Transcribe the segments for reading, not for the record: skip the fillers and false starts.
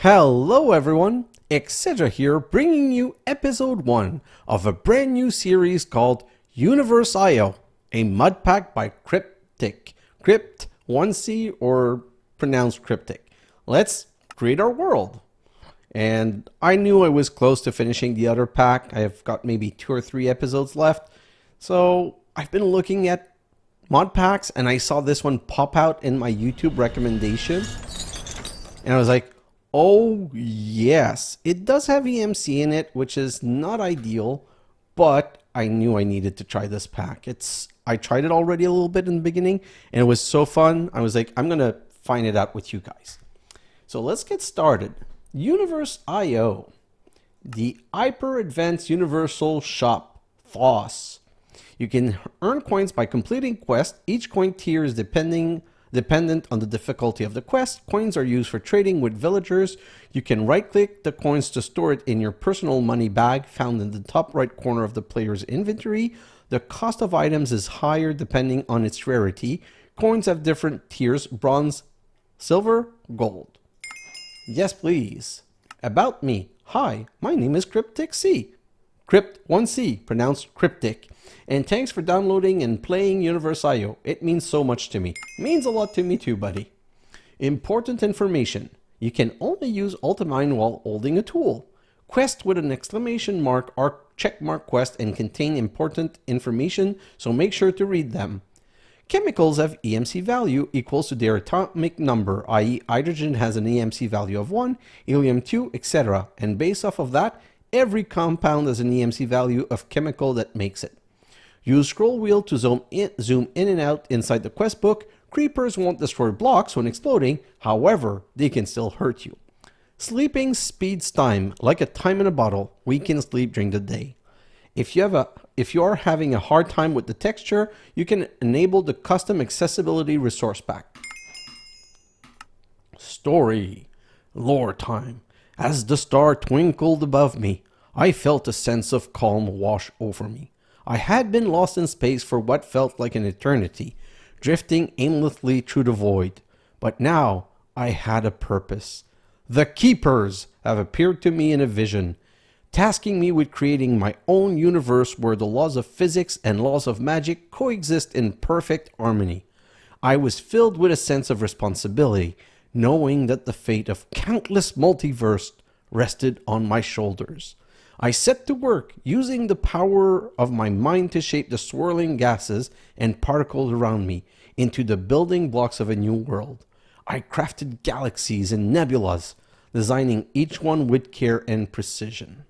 Hello everyone, xHedra here, bringing you episode 1 of a brand new series called UniversIO, a Modpack by Cryptic. Crypt 1C or pronounced Cryptic. Let's create our world. And I knew I was close to finishing the other pack. I've got maybe 2 or 3 episodes left. So I've been looking at mod packs and I saw this one pop out in my YouTube recommendation. And I was like, oh yes, it does have EMC in it, which is not ideal, but I knew I needed to try this pack. I tried it already a little bit in the beginning and it was so fun. I was like, I'm gonna find it out with you guys. So let's get started. UniversIO, the Hyper Advanced Universal Shop, FOSS. You can earn coins by completing quests. Each coin tier is dependent on the difficulty of the quest. Coins are used for trading with villagers. You can right-click the coins to store it in your personal money bag found in the top right corner of the player's inventory. The cost of items is higher depending on its rarity. Coins have different tiers: bronze, silver, gold. Yes, please. About me. Hi, my name is Cryptic C. Crypt 1C, pronounced Cryptic. And thanks for downloading and playing UniversIO. It means so much to me. It means a lot to me too, buddy. Important information. You can only use Ultimine while holding a tool. Quest with an exclamation mark or checkmark quest and contain important information, so make sure to read them. Chemicals have EMC value equals to their atomic number, i.e. hydrogen has an EMC value of 1, helium 2, etc. And based off of that, every compound has an EMC value of chemical that makes it. Use scroll wheel to zoom in and out inside the quest book. Creepers won't destroy blocks when exploding, however, they can still hurt you. Sleeping speeds time, like a time in a bottle. We can sleep during the day. If you are having a hard time with the texture, you can enable the custom accessibility resource pack. Story. Lore time. As the star twinkled above me, I felt a sense of calm wash over me. I had been lost in space for what felt like an eternity, drifting aimlessly through the void. But now I had a purpose. The Keepers have appeared to me in a vision, tasking me with creating my own universe where the laws of physics and laws of magic coexist in perfect harmony. I was filled with a sense of responsibility, knowing that the fate of countless multiverses rested on my shoulders. I set to work, using the power of my mind to shape the swirling gases and particles around me into the building blocks of a new world. I crafted galaxies and nebulas, designing each one with care and precision.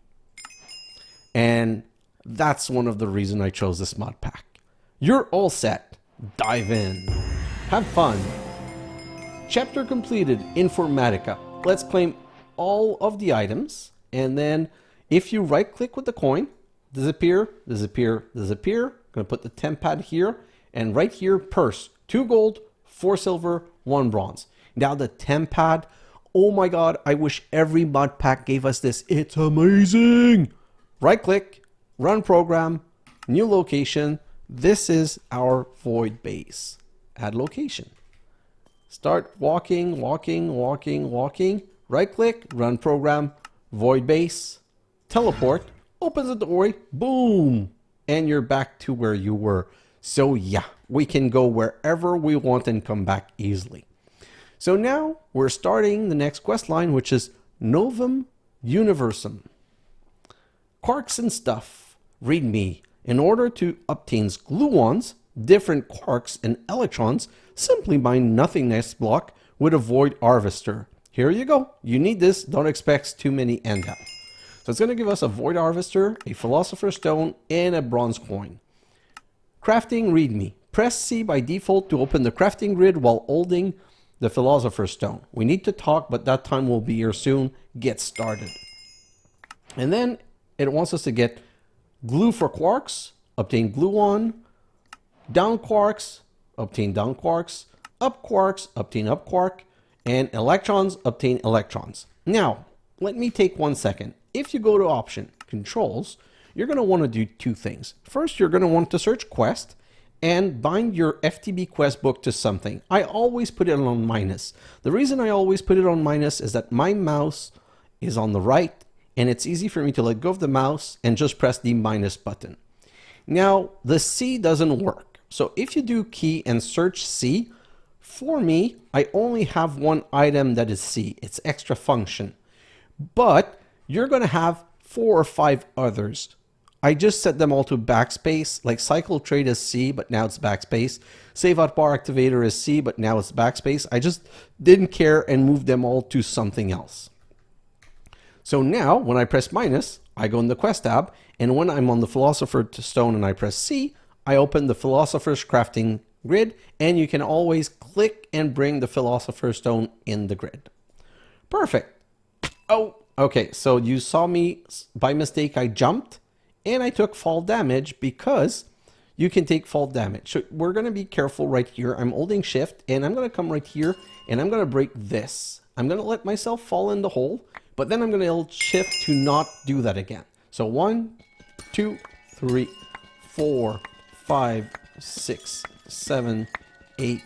And that's one of the reasons I chose this mod pack. You're all set. Dive in. Have fun. Chapter completed, Informatica. Let's claim all of the items, and then if you right click with the coin, disappear, disappear, disappear. Gonna put the Tempad here, and right here, purse. 2 gold, 4 silver, 1 bronze. Now the Tempad, oh my god, I wish every mod pack gave us this. It's amazing. Right click, run program, new location. This is our void base. Add location. Start walking, walking, walking, walking. Right click, run program, void base. Teleport, opens the doorway, boom, and you're back to where you were. So yeah, we can go wherever we want and come back easily. So now we're starting the next quest line, which is Novum Universum. Quarks and stuff. Read me. In order to obtain gluons, different quarks and electrons, simply mine nothingness block with a void harvester. Here you go. You need this. Don't expect too many handouts. So it's going to give us a Void Harvester, a Philosopher Stone, and a Bronze Coin. Crafting README. Press C by default to open the crafting grid while holding the Philosopher Stone. We need to talk, but that time will be here soon. Get started. And then it wants us to get glue for quarks, obtain gluon, down quarks, obtain down quarks, up quarks, obtain up quark, and electrons, obtain electrons. Now, let me take 1 second. If you go to option controls, you're going to want to do 2 things. First, you're going to want to search quest and bind your FTB Quest book to something. I always put it on minus. The reason I always put it on minus is that my mouse is on the right, and it's easy for me to let go of the mouse and just press the minus button. Now, the C doesn't work. So if you do key and search C, for me, I only have one item that is C. It's extra function. But you're going to have 4 or 5 others. I just set them all to backspace, like cycle trade is C, but now it's backspace. Save out bar activator is C, but now it's backspace. I just didn't care and moved them all to something else. So now when I press minus, I go in the Quest tab, and when I'm on the Philosopher Stone and I press C, I open the Philosopher's Crafting grid, and you can always click and bring the Philosopher's Stone in the grid. Perfect. Oh, okay, so you saw me, by mistake I jumped, and I took fall damage because you can take fall damage. So we're going to be careful right here. I'm holding shift, and I'm going to come right here, and I'm going to break this. I'm going to let myself fall in the hole, but then I'm going to hold shift to not do that again. So 1, 2, 3, 4, 5, 6, 7, 8,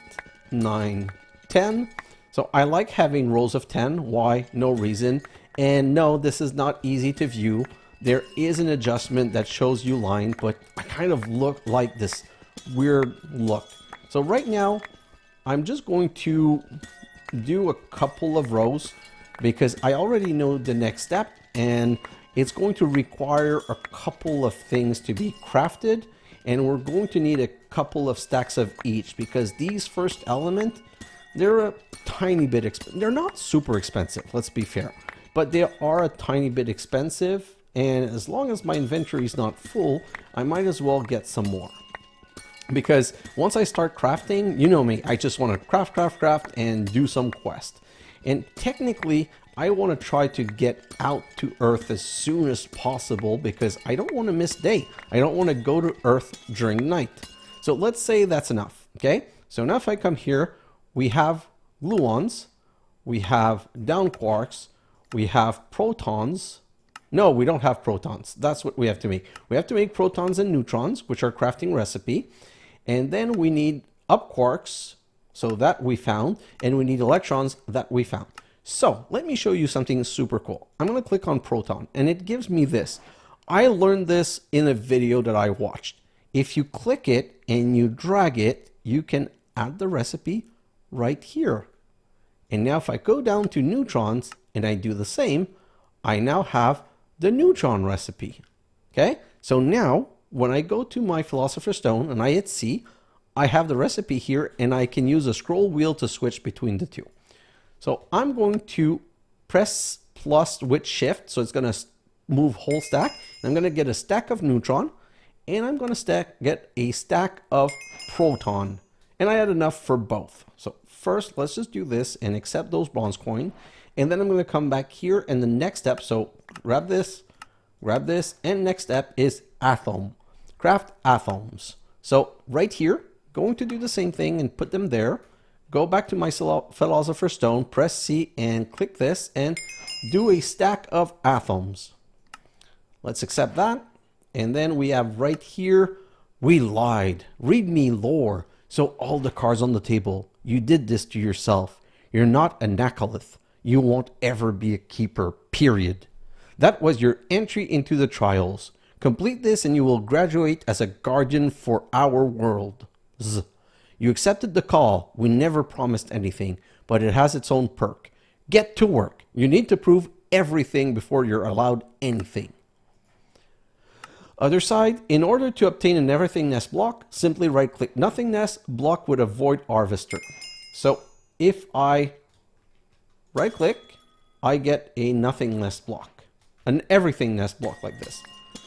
9, 10. So I like having rows of 10. Why? No reason. And no, this is not easy to view. There is an adjustment that shows you line, but I kind of look like this weird look. So right now, I'm just going to do a couple of rows because I already know the next step, and it's going to require a couple of things to be crafted, and we're going to need a couple of stacks of each because these first element, they're a tiny bit expensive. They're not super expensive, let's be fair, but they are a tiny bit expensive. And as long as my inventory is not full, I might as well get some more. Because once I start crafting, you know me, I just want to craft, and do some quest. And technically, I want to try to get out to Earth as soon as possible because I don't want to miss day. I don't want to go to Earth during night. So let's say that's enough, okay? So now if I come here, we have gluons, we have down quarks, we have protons. No, we don't have protons. That's what we have to make. We have to make protons and neutrons, which are crafting recipe. And then we need up quarks, so that we found, and we need electrons that we found. So let me show you something super cool. I'm going to click on proton, and it gives me this. I learned this in a video that I watched. If you click it and you drag it, you can add the recipe right here. And now if I go down to neutrons and I do the same, I now have the neutron recipe. Okay, so now when I go to my Philosopher's Stone and I hit C, I have the recipe here, and I can use a scroll wheel to switch between the two. So I'm going to press plus with shift, so it's going to move whole stack. I'm going to get a stack of neutron, and I'm going to get a stack of proton, and I had enough for both. So first, let's just do this and accept those bronze coin. And then I'm going to come back here, and the next step, so grab this, and next step is atom. Craft atoms. So right here, going to do the same thing and put them there. Go back to my Philosopher's Stone, press C and click this and do a stack of atoms. Let's accept that. And then we have right here, we lied. Read me lore. So all the cards on the table, you did this to yourself. You're not a Nakalith. You won't ever be a keeper, period. That was your entry into the trials. Complete this and you will graduate as a guardian for our world. You accepted the call. We never promised anything, but it has its own perk. Get to work. You need to prove everything before you're allowed anything. Other side, in order to obtain an everythingness block, simply right-click nothingness, block with a void harvester. So if I right-click, I get a nothingness block, an everythingness block like this.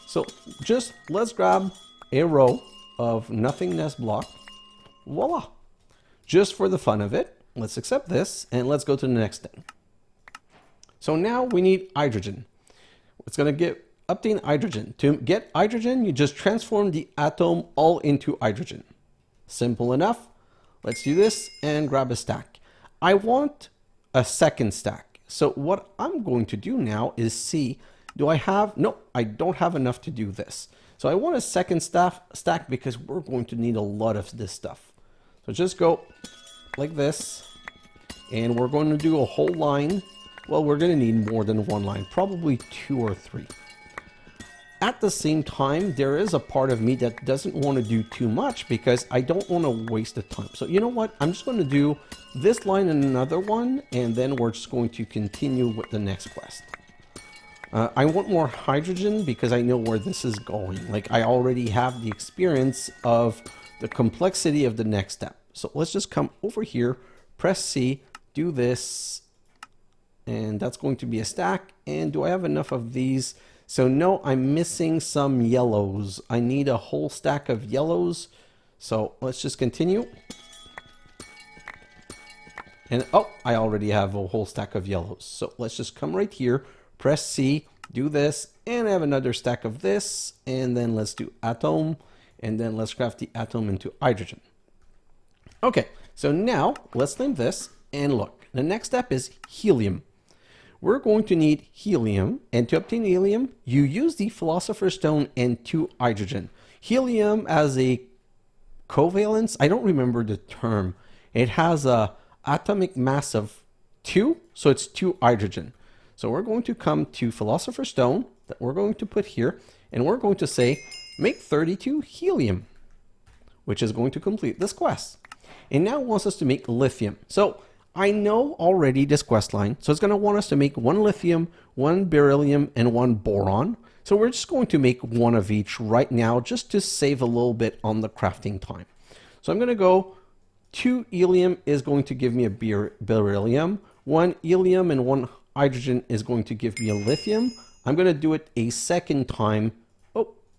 So just let's grab a row of nothingness block. Voila. Just for the fun of it, let's accept this and let's go to the next thing. So now we need hydrogen. It's going to obtain hydrogen. To get hydrogen, you just transform the atom all into hydrogen. Simple enough. Let's do this and grab a stack. I want a second stack. So what I'm going to do now is see, do I have, no, I don't have enough to do this. So I want a second stack because we're going to need a lot of this stuff. So just go like this, and we're going to do a whole line. Well, we're going to need more than one line, probably 2 or 3. At the same time, there is a part of me that doesn't want to do too much because I don't want to waste the time. So you know what? I'm just going to do this line and another one, and then we're just going to continue with the next quest. I want more hydrogen because I know where this is going. Like, I already have the experience of the complexity of the next step. So let's just come over here, press C, do this, and that's going to be a stack. And do I have enough of these? So no, I'm missing some yellows. I need a whole stack of yellows. So let's just continue. And oh, I already have a whole stack of yellows. So let's just come right here, press C, do this, and I have another stack of this. And then let's do atom, and then let's craft the atom into hydrogen. Okay, so now let's name this, and look, the next step is helium. We're going to need helium, and to obtain helium, you use the Philosopher Stone and 2 hydrogen. Helium as a covalence, I don't remember the term. It has a atomic mass of 2, so it's 2 hydrogen. So we're going to come to Philosopher Stone that we're going to put here, and we're going to say, make 32 helium, which is going to complete this quest. And now it wants us to make lithium. So I know already this quest line, so it's going to want us to make 1 lithium, 1 beryllium, and 1 boron. So we're just going to make 1 of each right now, just to save a little bit on the crafting time. So I'm going to go 2 helium is going to give me a beryllium, 1 helium and 1 hydrogen is going to give me a lithium. I'm going to do it a second time.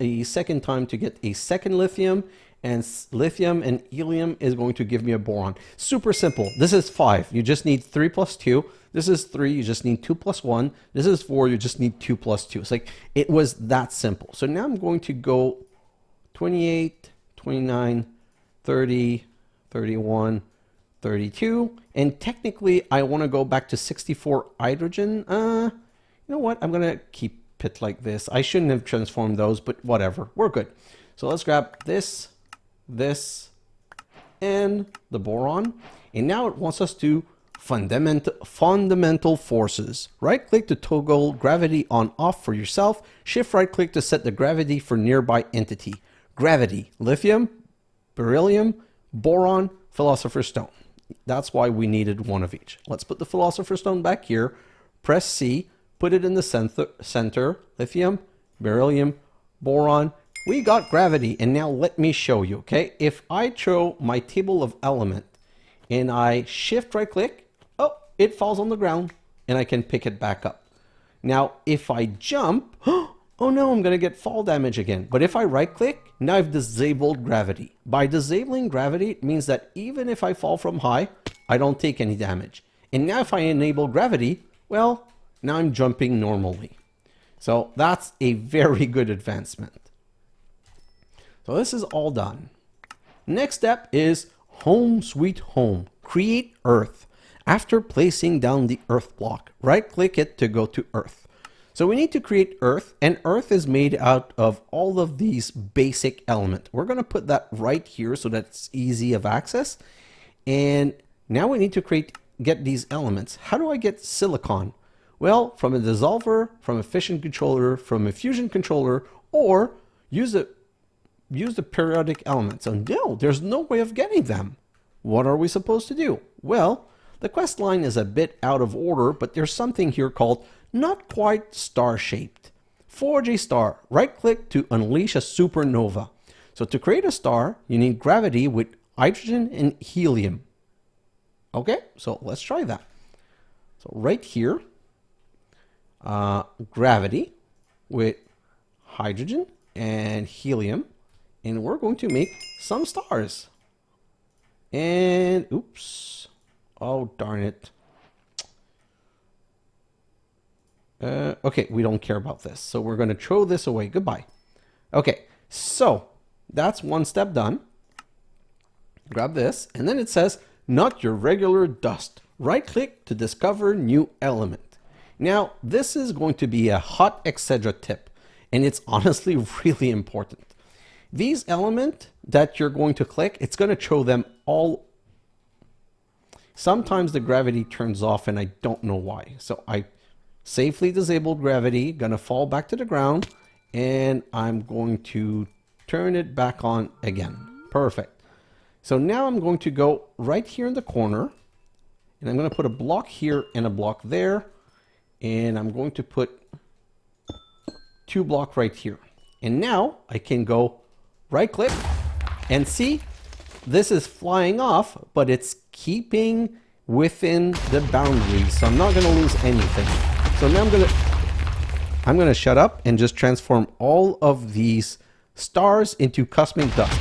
A second time to get a second lithium, and lithium and helium is going to give me a boron. Super simple. This is 5. You just need 3 plus 2. This is 3. You just need 2 plus 1. This is 4. You just need 2 plus 2. It's like, it was that simple. So now I'm going to go 28, 29, 30, 31, 32. And technically, I want to go back to 64 hydrogen. You know what? I'm going to keep it like this. I shouldn't have transformed those, but whatever. We're good. So let's grab this, this, and the boron. And now it wants us to fundamental forces. Right click to toggle gravity on off for yourself. Shift right click to set the gravity for nearby entity. Gravity, lithium, beryllium, boron, Philosopher Stone. That's why we needed 1 of each. Let's put the Philosopher Stone back here. Press C, put it in the center, lithium, beryllium, boron. We got gravity, and now let me show you, okay? If I throw my table of element and I shift right click, oh, it falls on the ground and I can pick it back up. Now, if I jump, oh no, I'm gonna get fall damage again. But if I right click, now I've disabled gravity. By disabling gravity, it means that even if I fall from high, I don't take any damage. And now if I enable gravity, well, now I'm jumping normally. So that's a very good advancement. So this is all done. Next step is home sweet home. Create Earth. After placing down the Earth block, right click it to go to Earth. So we need to create Earth, and Earth is made out of all of these basic elements. We're going to put that right here so that it's easy of access. And now we need to get these elements. How do I get silicon? Well, from a dissolver, from a fission controller, from a fusion controller, or use the periodic elements. And no, there's no way of getting them. What are we supposed to do? Well, the quest line is a bit out of order, but there's something here called not quite star-shaped. Forge a star. Right-click to unleash a supernova. So to create a star, you need gravity with hydrogen and helium. Okay, so let's try that. So right here, gravity with hydrogen and helium, and we're going to make some stars. And oops, oh darn it. Okay, we don't care about this, so we're going to throw this away. Goodbye. Okay, so that's 1 step done. Grab this, and then it says not your regular dust. Right click to discover new element. Now, this is going to be a hot xHedra tip. And it's honestly really important. These elements that you're going to click, it's going to show them all. Sometimes the gravity turns off and I don't know why. So I safely disabled gravity, gonna fall back to the ground, and I'm going to turn it back on again. Perfect. So now I'm going to go right here in the corner, and I'm going to put a block here and a block there, and I'm going to put 2 blocks right here. And now I can go right click and see this is flying off, but it's keeping within the boundaries, so I'm not going to lose anything. So now I'm going to shut up and just transform all of these stars into cosmic dust.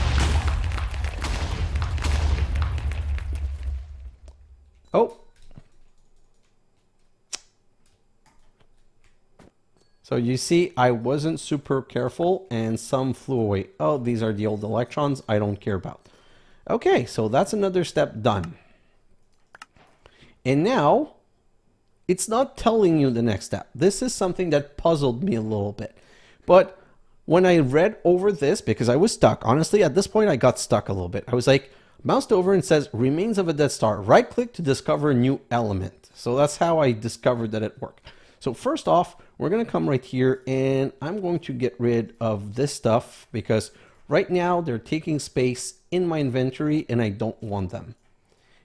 Oh. So you see, I wasn't super careful and some flew away. Oh, these are the old electrons I don't care about. Okay, so that's another step done. And now, it's not telling you the next step. This is something that puzzled me a little bit. But when I read over this, because I was stuck, honestly, at this point I got stuck a little bit. I was like, moused over and says, remains of a dead star. Right click to discover a new element. So that's how I discovered that it worked. So first off, we're going to come right here and I'm going to get rid of this stuff because right now they're taking space in my inventory and I don't want them.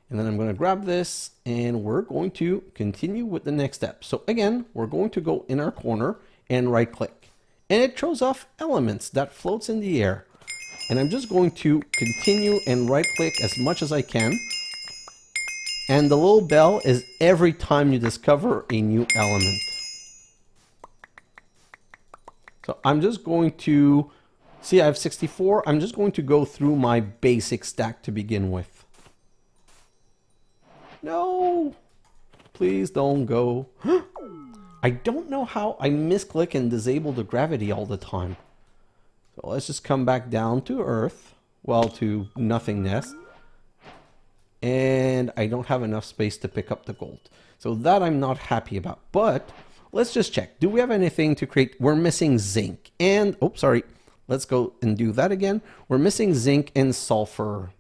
And then I'm going to grab this and we're going to continue with the next step. So again, we're going to go in our corner and right click. And it shows off elements that floats in the air. And I'm just going to continue and right click as much as I can. And the little bell is every time you discover a new element. So I'm just going to, see I have 64. I'm just going to go through my basic stack to begin with. No, please don't go. I don't know how I misclick and disable the gravity all the time. So let's just come back down to Earth, well, to nothingness. And I don't have enough space to pick up the gold. So that I'm not happy about. But let's just check. Do we have anything to create? We're missing zinc and, oh, sorry. Let's go and do that again. We're missing zinc and sulfur.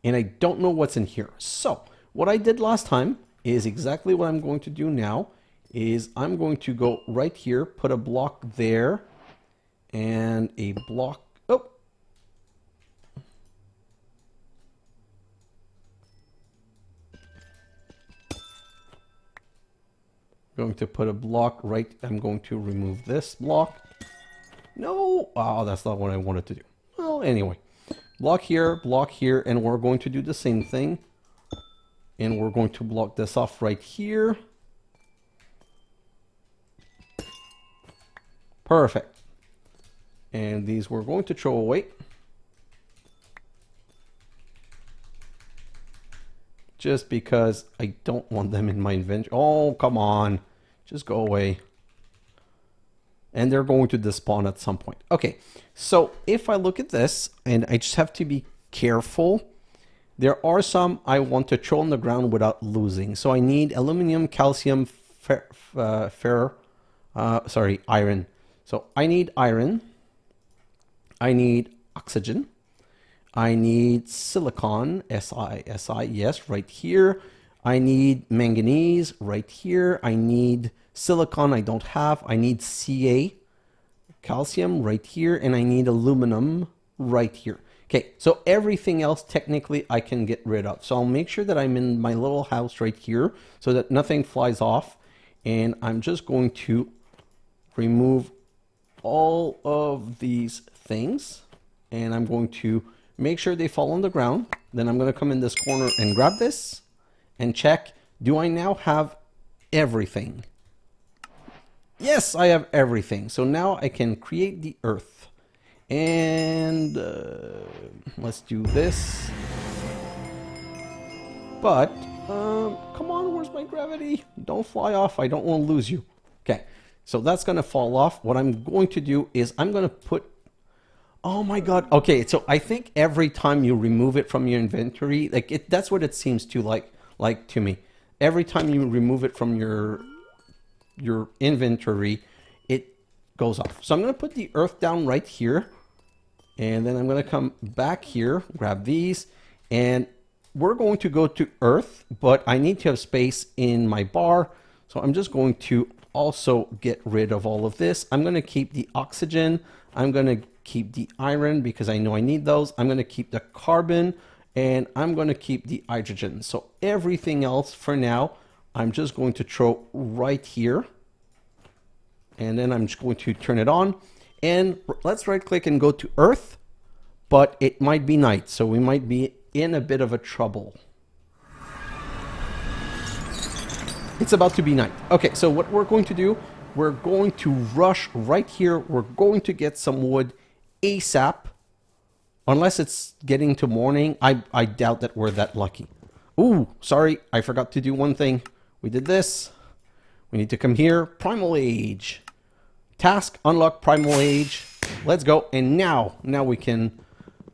And I don't know what's in here. So what I did last time is exactly what I'm going to do now. Is I'm going to go right here, put a block there, and a block. Oh, going to put a block right. I'm going to remove this block. No, oh, that's not what I wanted to do. Well, anyway. Block here, and we're going to do the same thing. And we're going to block this off right here. Perfect. And these we're going to throw away. Just because I don't want them in my inventory. Oh, come on. Just go away. And they're going to despawn at some point. Okay, so if I look at this, and I just have to be careful, there are some I want to throw on the ground without losing. So I need aluminum, calcium, iron. So I need iron, I need oxygen, I need silicon, Si, yes, right here. I need manganese right here. I need silicon, I don't have. I need Ca, calcium right here, and I need aluminum right here. Okay, so everything else technically I can get rid of. So I'll make sure that I'm in my little house right here so that nothing flies off. And I'm just going to remove all of these things. And I'm going to make sure they fall on the ground. Then I'm going to come in this corner and grab this and check. Do I now have everything? Yes, I have everything. So now I can create the Earth. And let's do this. But, come on, where's my gravity? Don't fly off. I don't want to lose you. Okay, so that's going to fall off. What I'm going to do is I'm going to put... Oh my God. Okay, so I think every time you remove it from your inventory, like that's what it seems to like to me. Every time you remove it from your inventory, it goes off. So I'm going to put the earth down right here. And then I'm going to come back here, grab these, and we're going to go to earth, but I need to have space in my bar. So I'm just going to also get rid of all of this. I'm going to keep the oxygen. I'm going to keep the iron because I know I need those. I'm going to keep the carbon, and I'm going to keep the hydrogen. So everything else for now, I'm just going to throw right here. And then I'm just going to turn it on. And let's right click and go to earth, but it might be night, so we might be in a bit of a trouble. It's about to be night. Okay, so what we're going to do, we're going to rush right here. We're going to get some wood ASAP. Unless it's getting to morning, I doubt that we're that lucky. Ooh, sorry, I forgot to do one thing. We did this. We need to come here, Primal Age. Task, unlock Primal Age. Let's go. And now we can...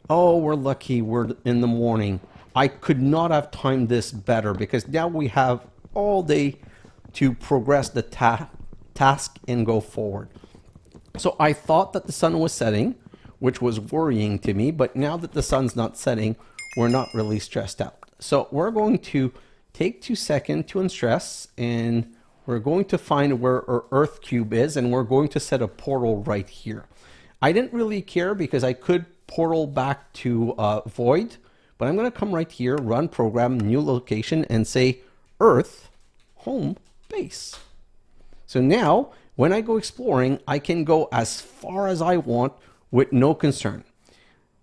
Oh, we're lucky we're in the morning. I could not have timed this better because now we have all day to progress the task and go forward. So I thought that the sun was setting, which was worrying to me. But now that the sun's not setting, we're not really stressed out. So we're going to take 2 seconds to unstress, and we're going to find where our Earth cube is, and we're going to set a portal right here. I didn't really care because I could portal back to Void, but I'm going to come right here, run program, new location, and say Earth home base. So now when I go exploring, I can go as far as I want with no concern.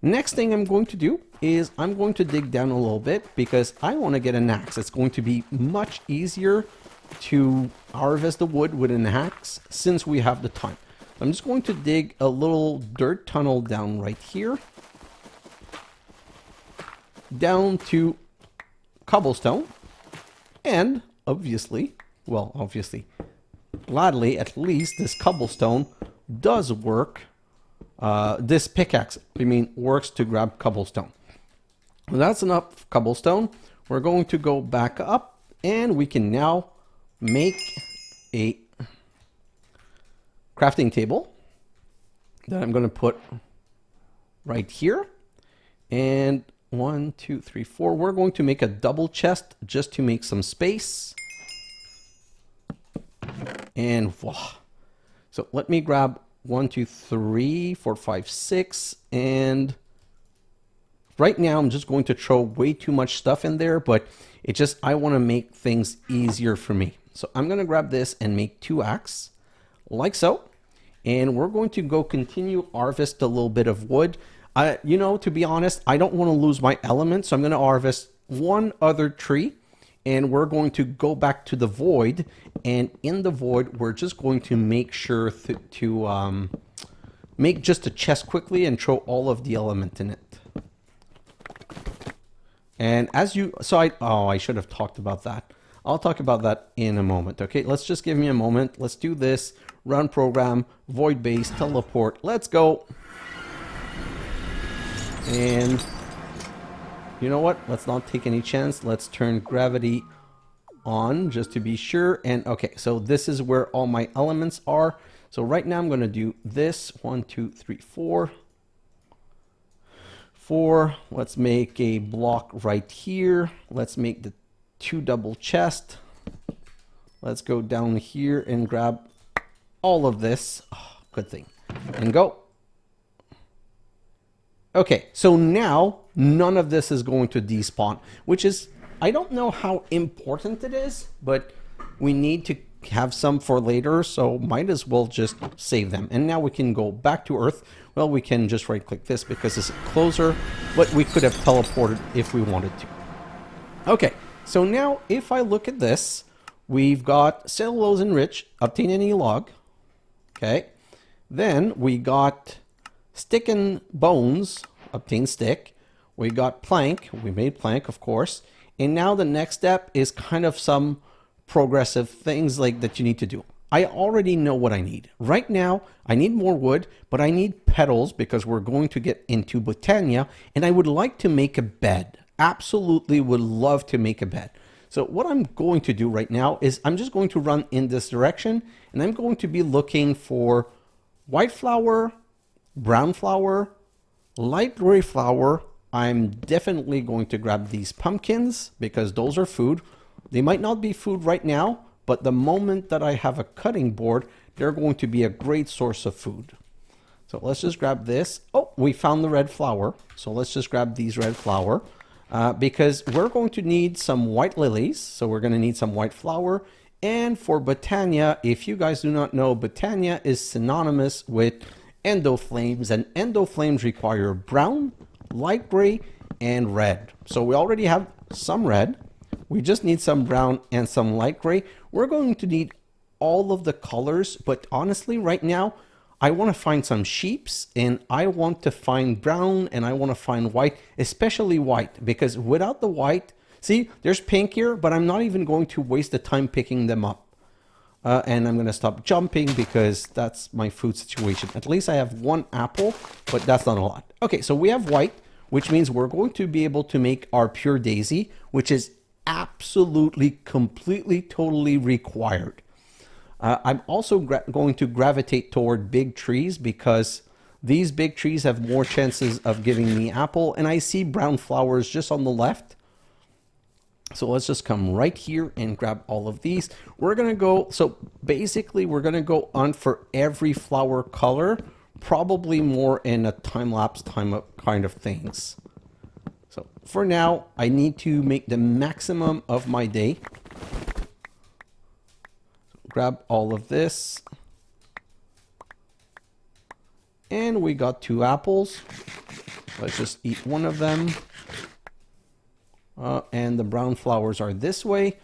Next thing I'm going to do is I'm going to dig down a little bit because I want to get an axe. It's going to be much easier to harvest the wood with an axe since we have the time. I'm just going to dig a little dirt tunnel down right here, down to cobblestone, and obviously, gladly, at least this cobblestone does work. This pickaxe, works to grab cobblestone. When that's enough cobblestone, we're going to go back up, and we can now make a crafting table that I'm going to put right here. And 1, 2, 3, 4. We're going to make a double chest just to make some space. And voila. So let me grab 1, 2, 3, 4, 5, 6. And right now I'm just going to throw way too much stuff in there, but I want to make things easier for me. So I'm going to grab this and make 2 axes, like so. And we're going to go continue harvest a little bit of wood. To be honest, I don't want to lose my element, so I'm going to harvest 1 other tree. And we're going to go back to the void. And in the void, we're just going to make sure to make just a chest quickly and throw all of the element in it. And I should have talked about that. I'll talk about that in a moment. Okay, let's just give me a moment. Let's do this. Run program, void base, teleport. Let's go. And you know what? Let's not take any chance. Let's turn gravity on just to be sure. And okay, so this is where all my elements are. So right now I'm going to do this. 1, 2, 3, 4. 4. Let's make a block right here. Let's make the 2 double chest. Let's go down here and grab all of this. Oh, good thing. And go. Okay, so now none of this is going to despawn, which is, I don't know how important it is, but we need to have some for later, so might as well just save them. And now we can go back to Earth. Well, we can just right click this because it's closer, but we could have teleported if we wanted to. Okay, so now if I look at this, we've got cellulose enrich, obtain any log. Okay, then we got stick and bones, obtain stick. We got plank, we made plank, of course. And now the next step is kind of some progressive things like that you need to do. I already know what I need. Right now, I need more wood, but I need petals because we're going to get into Botania, and I would like to make a bed. Absolutely would love to make a bed. So what I'm going to do right now is I'm just going to run in this direction, and I'm going to be looking for white flour, brown flour, light gray flour. I'm definitely going to grab these pumpkins because those are food. They might not be food right now, but the moment that I have a cutting board, they're going to be a great source of food. So let's just grab this. Oh, we found the red flour. So let's just grab these red flour because we're going to need some white lilies. So we're going to need some white flour. And for Botania, if you guys do not know, Botania is synonymous with endoflames, and endoflames require brown, light gray, and red. So we already have some red. We just need some brown and some light gray. We're going to need all of the colors, but honestly, right now, I want to find some sheeps, and I want to find brown, and I want to find white, especially white, because without the white, see, there's pink here, but I'm not even going to waste the time picking them up. And I'm going to stop jumping because that's my food situation. At least I have one apple, but that's not a lot. Okay, so we have white, which means we're going to be able to make our pure daisy, which is absolutely, completely, totally required. I'm also going to gravitate toward big trees because these big trees have more chances of giving me apple. And I see brown flowers just on the left. So let's just come right here and grab all of these. We're going to go, so basically we're going to go on for every flower color, probably more in a time-lapse kind of things. So for now, I need to make the maximum of my day. Grab all of this. And we got 2 apples. Let's just eat one of them. And the brown flowers are this way.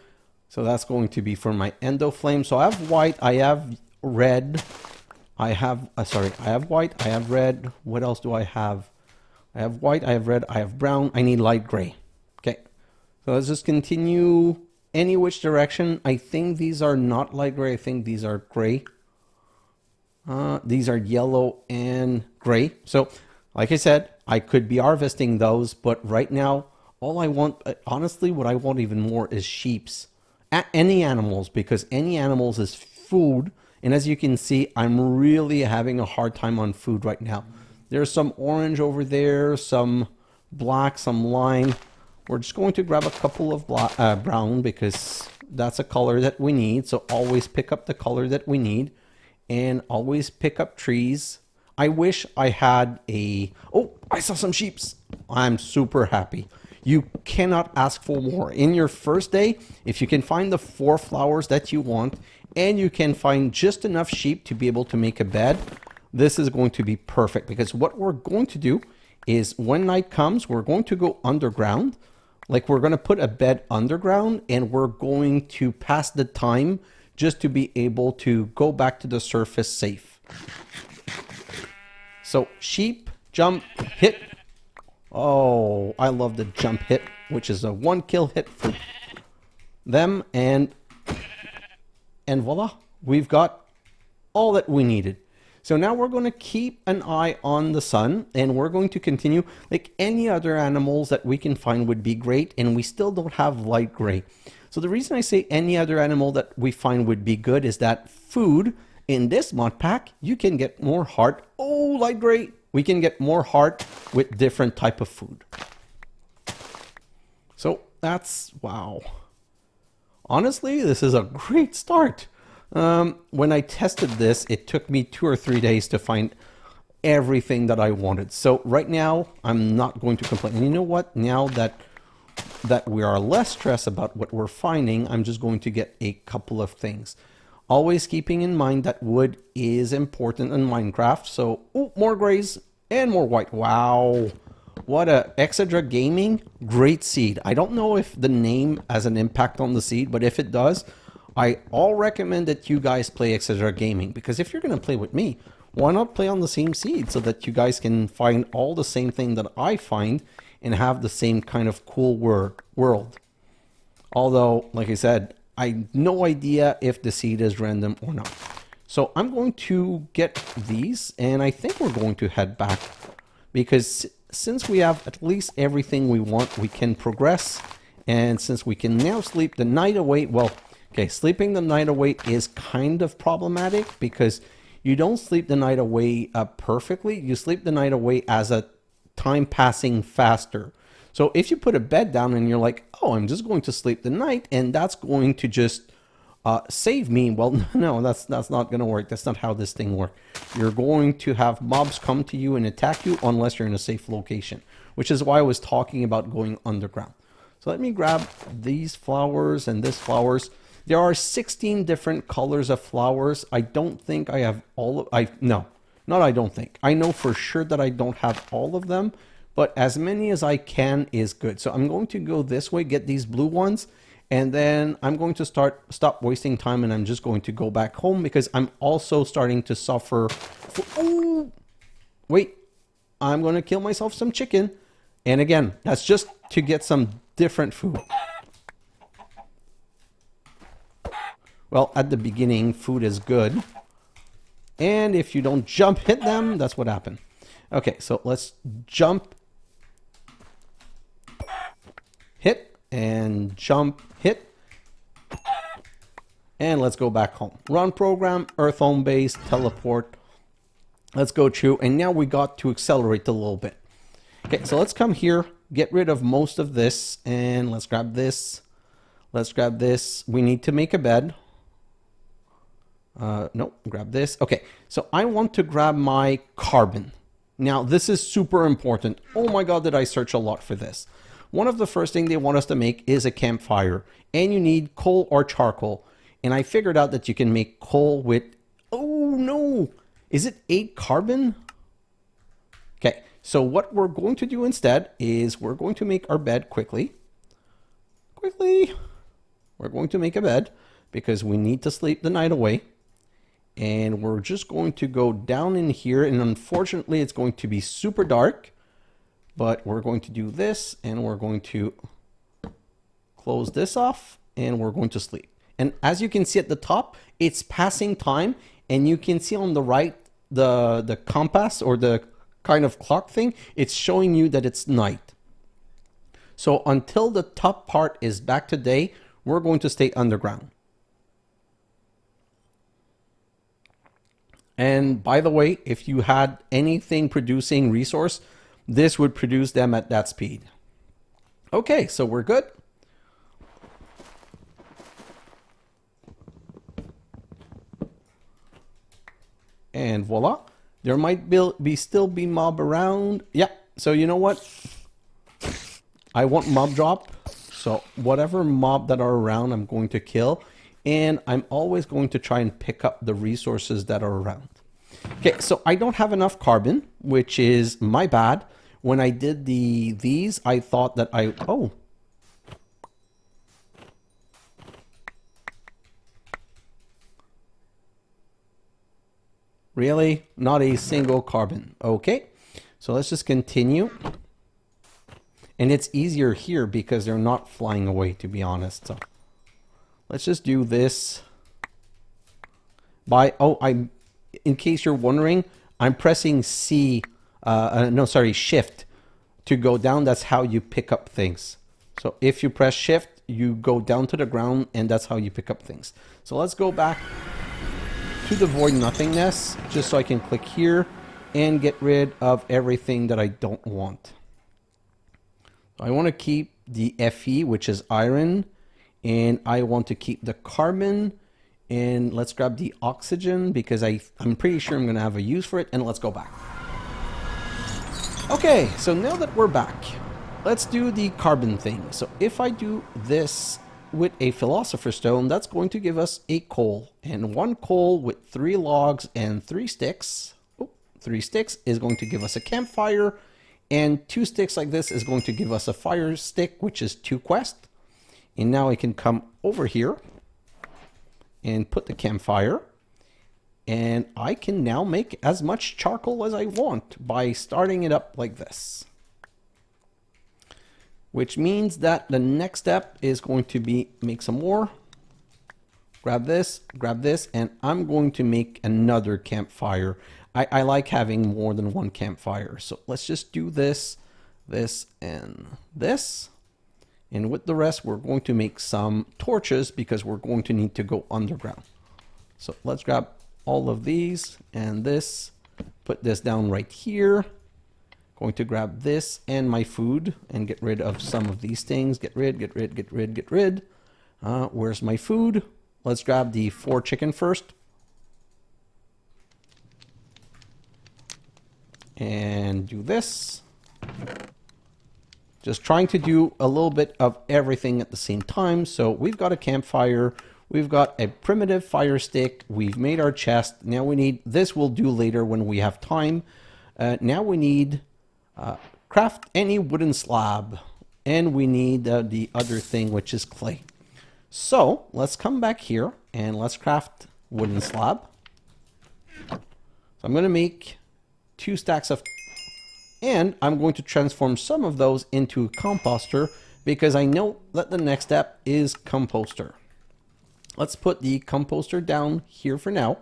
So that's going to be for my endoflame. So I have white, I have red. I have white, I have red. What else do I have? I have white, I have red, I have brown. I need light gray. Okay. So let's just continue any which direction. I think these are not light gray. I think these are gray. These are yellow and gray. So like I said, I could be harvesting those, but right now, all I want, honestly, what I want even more is sheeps. Any animals, because any animals is food. And as you can see, I'm really having a hard time on food right now. There's some orange over there, some black, some lime. We're just going to grab a couple of brown because that's a color that we need. So always pick up the color that we need and always pick up trees. I wish I had oh, I saw some sheeps. I'm super happy. You cannot ask for more. In your first day, if you can find the 4 flowers that you want and you can find just enough sheep to be able to make a bed, this is going to be perfect because what we're going to do is when night comes, we're going to go underground. Like we're going to put a bed underground and we're going to pass the time just to be able to go back to the surface safe. So sheep, jump, hit. Oh, I love the jump hit, which is a 1 kill hit for them. And voila, we've got all that we needed. So now we're going to keep an eye on the sun and we're going to continue. Like any other animals that we can find would be great, and we still don't have light gray. So the reason I say any other animal that we find would be good is that food in this mod pack, you can get more heart. Oh, light gray. We can get more heart with different type of food. So that's, wow. Honestly, this is a great start. When I tested this, it took me 2 or 3 days to find everything that I wanted. So right now, I'm not going to complain. And you know what? Now that we are less stressed about what we're finding, I'm just going to get a couple of things. Always keeping in mind that wood is important in Minecraft. So, oh, more grays and more white. Wow. What a xHedra Gaming. Great seed. I don't know if the name has an impact on the seed, but if it does, I all recommend that you guys play xHedra Gaming, because if you're going to play with me, why not play on the same seed so that you guys can find all the same thing that I find and have the same kind of cool world. Although, like I said, I have no idea if the seed is random or not. So I'm going to get these, and I think we're going to head back because since we have at least everything we want, we can progress. And since we can now sleep the night away, well, okay, sleeping the night away is kind of problematic because you don't sleep the night away perfectly. You sleep the night away as a time passing faster. So if you put a bed down and you're like, oh, I'm just going to sleep the night and that's going to just save me. Well, no, that's not going to work. That's not how this thing works. You're going to have mobs come to you and attack you unless you're in a safe location, which is why I was talking about going underground. So let me grab these flowers and this flowers. There are 16 different colors of flowers. I don't think I have all of, I know for sure that I don't have all of them, but as many as I can is good. So I'm going to go this way, get these blue ones, and then I'm going to stop wasting time, and I'm just going to go back home because I'm also starting to suffer. Oh, wait, I'm going to kill myself some chicken. And again, that's just to get some different food. Well, at the beginning, food is good. And if you don't jump, hit them, that's what happened. Okay, so let's jump, hit, and jump, hit. And let's go back home. Run program, Earth home base, teleport. Let's go through, and now we got to accelerate a little bit. Okay, so let's come here, get rid of most of this, and let's grab this. Let's grab this. We need to make a bed. No, grab this. Okay, so I want to grab my carbon. Now, this is super important. Oh my God, did I search a lot for this. One of the first things they want us to make is a campfire, and you need coal or charcoal. And I figured out that you can make coal with, oh no, is it 8 carbon? Okay, so what we're going to do instead is we're going to make our bed quickly. We're going to make a bed because we need to sleep the night away. And we're just going to go down in here, and unfortunately it's going to be super dark, but we're going to do this, and we're going to close this off, and we're going to sleep. And as you can see at the top, it's passing time, and you can see on the right, the compass or the kind of clock thing, it's showing you that it's night. So until the top part is back to day, we're going to stay underground. And by the way, if you had anything producing resource, this would produce them at that speed. Okay, so we're good. And voila, there might still be mob around. Yeah, so you know what? I want mob drop. So whatever mob that are around, I'm going to kill. And I'm always going to try and pick up the resources that are around. Okay, so I don't have enough carbon, which is my bad. When I did these, I thought that oh. Really? Not a single carbon. Okay, so let's just continue. And it's easier here because they're not flying away, to be honest. So let's just do this. In case you're wondering, I'm pressing shift to go down. That's how you pick up things. So if you press shift, you go down to the ground, and that's how you pick up things. So let's go back to the void nothingness, just so I can click here and get rid of everything that I don't want. I want to keep the Fe, which is iron, and I want to keep the carbon, and let's grab the oxygen because I'm pretty sure I'm going to have a use for it, and let's go back. Okay, so now that we're back, let's do the carbon thing. So if I do this with a Philosopher stone, that's going to give us a coal, and 1 coal with 3 logs and 3 sticks. 3 sticks is going to give us a campfire, and 2 sticks like this is going to give us a fire stick, which is 2 quest. And now I can come over here and put the campfire, and I can now make as much charcoal as I want by starting it up like this. Which means that the next step is going to be make some more. Grab this, and I'm going to make another campfire. I like having more than 1 campfire. So let's just do this, this, and this. And with the rest, we're going to make some torches because we're going to need to go underground. So let's grab all of these and this, put this down right here. Going to grab this and my food and get rid of some of these things. Get rid. Where's my food? Let's grab the 4 chicken first. And do this. Just trying to do a little bit of everything at the same time. So we've got a campfire. We've got a primitive fire stick. We've made our chest. Now we need, this we'll do later when we have time. Now we need craft any wooden slab. And we need the other thing, which is clay. So let's come back here and let's craft wooden slab. So I'm going to make 2 stacks of, and I'm going to transform some of those into composter because I know that the next step is composter. Let's put the composter down here for now.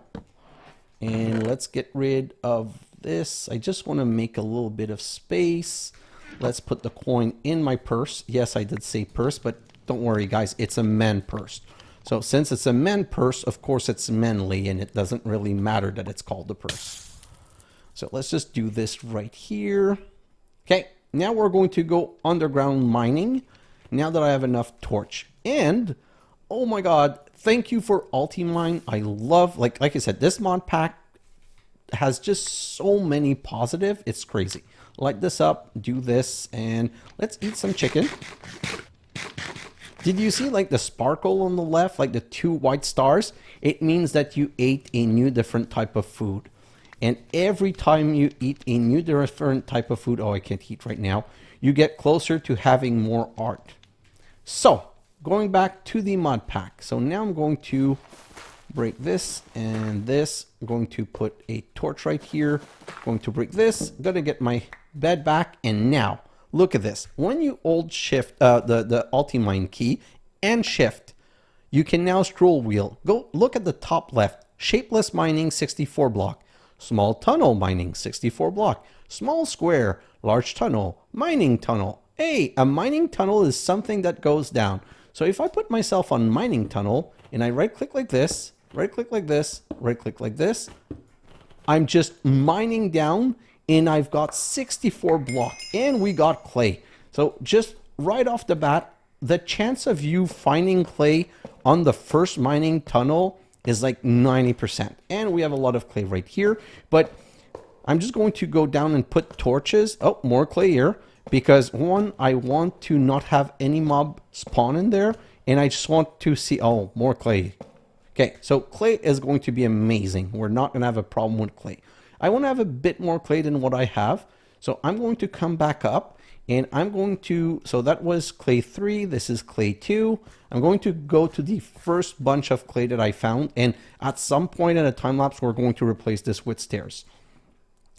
And let's get rid of this. I just want to make a little bit of space. Let's put the coin in my purse. Yes, I did say purse, but don't worry guys, it's a man purse. So since it's a man purse, of course it's manly and it doesn't really matter that it's called a purse. So let's just do this right here. Okay, now we're going to go underground mining now that I have enough torch. And oh my god, thank you for Ultimine. I love, like I said, this mod pack has just so many positive. It's crazy. Light this up, do this, and let's eat some chicken. Did you see like the sparkle on the left, like the 2 white stars? It means that you ate a new different type of food. And every time you eat a new different type of food, oh, I can't eat right now, you get closer to having more art. So, going back to the mod pack. So now I'm going to break this and this. I'm going to put a torch right here. Going to break this. Gonna get my bed back. And now, look at this. When you hold shift, the Ultimine key and shift, you can now scroll wheel. Go look at the top left. Shapeless mining 64 block. Small tunnel mining 64 block. Small square, large tunnel, mining tunnel. Hey, a mining tunnel is something that goes down. So if I put myself on mining tunnel and I right click like this, right click like this, right click like this, I'm just mining down and I've got 64 block and we got clay. So just right off the bat, the chance of you finding clay on the first mining tunnel is like 90%. And we have a lot of clay right here, but I'm just going to go down and put torches. Oh, more clay here. Because one, I want to not have any mob spawn in there. And I just want to see, oh, more clay. Okay, so clay is going to be amazing. We're not going to have a problem with clay. I want to have a bit more clay than what I have. So I'm going to come back up. And I'm going to, so that was clay 3, this is clay 2. I'm going to go to the first bunch of clay that I found, and at some point in a time lapse, we're going to replace this with stairs.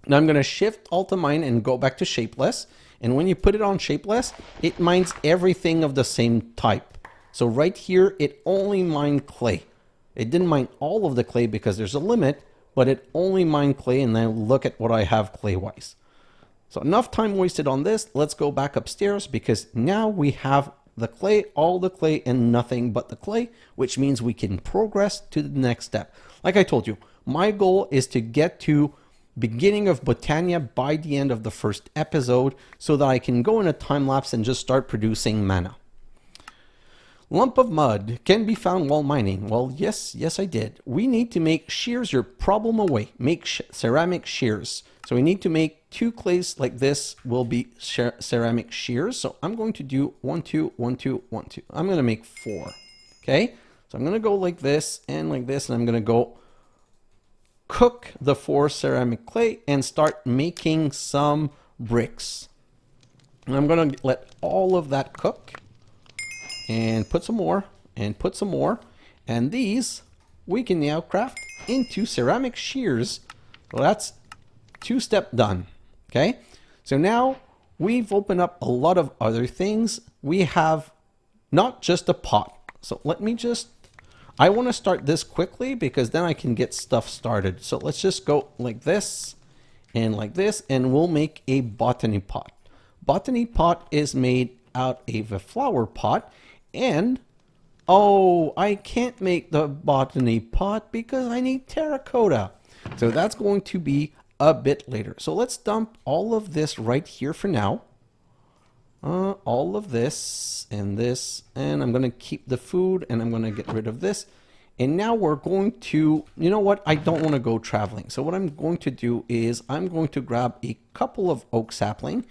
Now I'm going to shift Alt to mine and go back to shapeless. And when you put it on shapeless, it mines everything of the same type. So right here, it only mined clay. It didn't mine all of the clay because there's a limit, but it only mined clay, and then look at what I have clay-wise. So enough time wasted on this. Let's go back upstairs because now we have the clay, all the clay and nothing but the clay, which means we can progress to the next step. Like I told you, my goal is to get to beginning of Botania by the end of the first episode so that I can go in a time lapse and just start producing mana. Lump of mud can be found while mining. Well, yes, I did. We need to make shears your problem away. Make ceramic shears. So we need to make 2 clays like this will be ceramic shears. So I'm going to do 1, 2, 1, 2, 1, 2. I'm going to make 4. Okay. So I'm going to go like this, and I'm going to go cook the 4 ceramic clay and start making some bricks. And I'm going to let all of that cook and put some more and put some more. And these we can now craft into ceramic shears. Well, that's 2-step done. Okay. So now we've opened up a lot of other things. We have not just a pot. So let me just, I want to start this quickly because then I can get stuff started. So let's just go like this, and we'll make a botany pot. Botany pot is made out of a flower pot, and Oh, I can't make the botany pot because I need terracotta. So that's going to be a bit later. So let's dump all of this right here for now. All of this, and I'm going to keep the food, and I'm going to get rid of this. And now we're going to, you know what? I don't want to go traveling. So what I'm going to do is I'm going to grab a couple of oak sapling,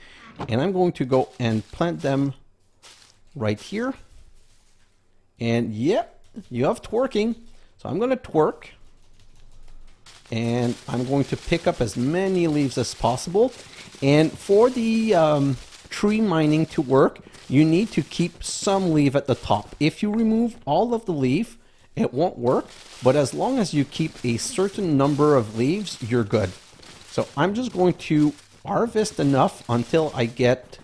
and I'm going to go and plant them right here. And yep, you have twerking. So I'm going to twerk. And I'm going to pick up as many leaves as possible. And for the tree mining to work, you need to keep some leaf at the top. If you remove all of the leaf, it won't work. But as long as you keep a certain number of leaves, you're good. So I'm just going to harvest enough until I get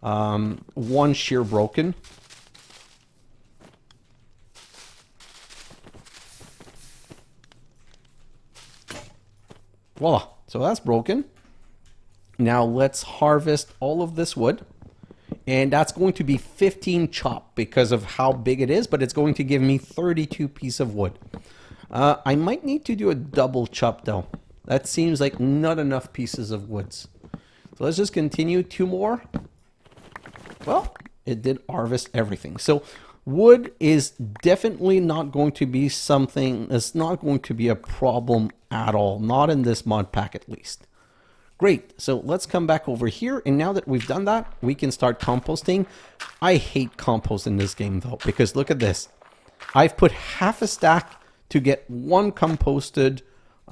one shear broken. Voila, so that's broken. Now let's harvest all of this wood. And that's going to be 15 chop because of how big it is, but it's going to give me 32 pieces of wood. I might need to do a double chop though. That seems like not enough pieces of woods. So let's just continue 2 more. Well, it did harvest everything. So wood is definitely not going to be something, it's not going to be a problem at all. Not in this mod pack at least. Great, so let's come back over here, and now that we've done that, we can start composting. I hate compost in this game though, because look at this. I've put half a stack to get 1 composted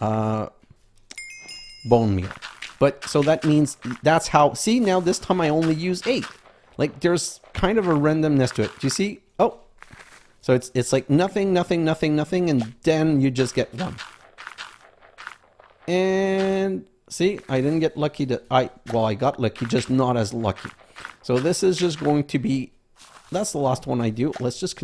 bone meal. But so that means that's how, see, now this time I only use 8. Like there's kind of a randomness to it. Do you see? Oh, so it's like nothing, nothing, nothing, nothing, and then you just get 1. And see, I didn't get lucky I got lucky, just not as lucky. So this is just going to be, that's the last one I do. Let's just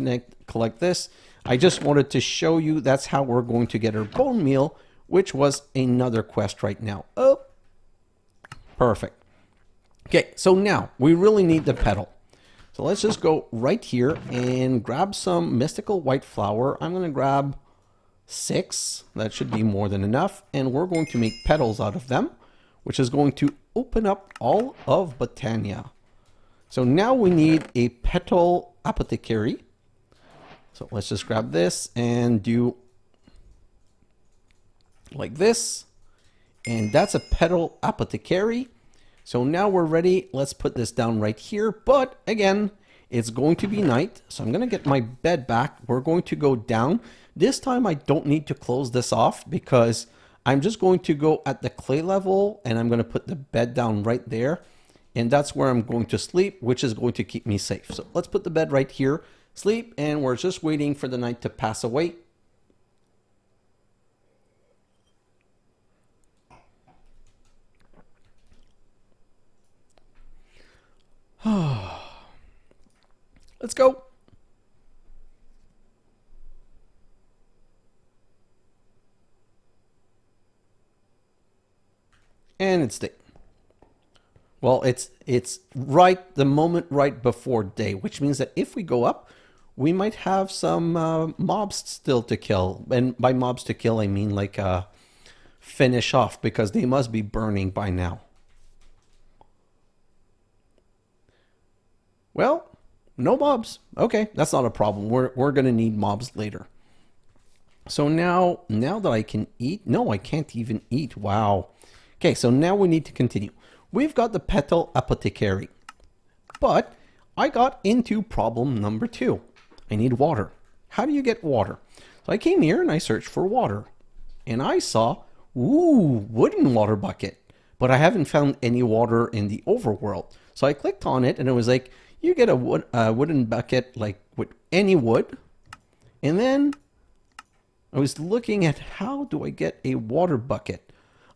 collect this. I just wanted to show you that's how we're going to get our bone meal, which was another quest right now. Oh, perfect. Okay, so now we really need the petal. So let's just go right here and grab some mystical white flower. I'm going to grab 6. That should be more than enough. And we're going to make petals out of them, which is going to open up all of Botania. So now we need a petal apothecary. So let's just grab this and do like this. And that's a petal apothecary. So now we're ready. Let's put this down right here. But again, it's going to be night. So I'm going to get my bed back. We're going to go down. This time I don't need to close this off because I'm just going to go at the clay level and I'm going to put the bed down right there. And that's where I'm going to sleep, which is going to keep me safe. So let's put the bed right here, sleep, and we're just waiting for the night to pass away. Let's go. And it's day. Well, it's right the moment right before day, which means that if we go up, we might have some mobs still to kill. And by mobs to kill, I mean like finish off, because they must be burning by now. Well, no mobs. Okay, that's not a problem. We're gonna need mobs later. So now that I can eat, no, I can't even eat. Wow. Okay, so now we need to continue. We've got the petal apothecary, but I got into problem number 2. I need water. How do you get water? So I came here and I searched for water, and I saw, ooh, wooden water bucket, but I haven't found any water in the overworld. So I clicked on it and it was like, you get a wooden bucket like with any wood. And then I was looking at how do I get a water bucket?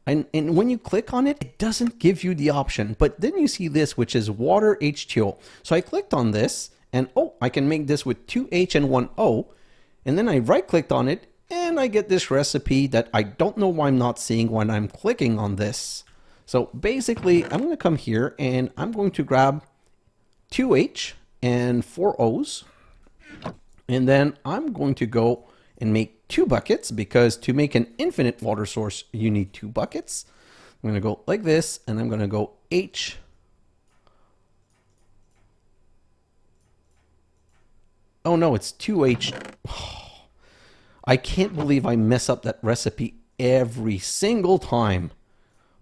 And when you click on it, it doesn't give you the option. But then you see this, which is water H2O. So I clicked on this and oh, I can make this with 2 H and 1 O. And then I right clicked on it and I get this recipe that I don't know why I'm not seeing when I'm clicking on this. So basically I'm going to come here and I'm going to grab 2H and 4 O's. And then I'm going to go and make 2 buckets, because to make an infinite water source, you need 2 buckets. I'm going to go like this, and I'm going to go H. Oh no, it's 2H. I can't believe I mess up that recipe every single time.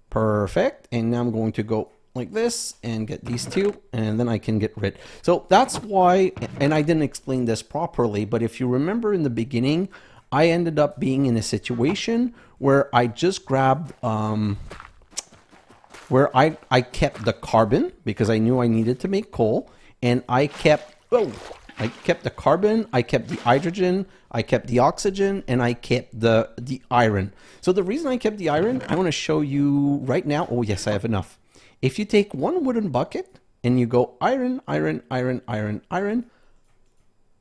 Perfect. And now I'm going to go like this and get these 2, and then I can get rid. So that's why, and I didn't explain this properly, but if you remember in the beginning, I ended up being in a situation where I just grabbed, where I kept the carbon because I knew I needed to make coal, and I kept, I kept the carbon, I kept the hydrogen, I kept the oxygen, and I kept the iron. So the reason I kept the iron, I want to show you right now. Oh yes, I have enough. If you take 1 wooden bucket and you go iron, iron, iron, iron, iron,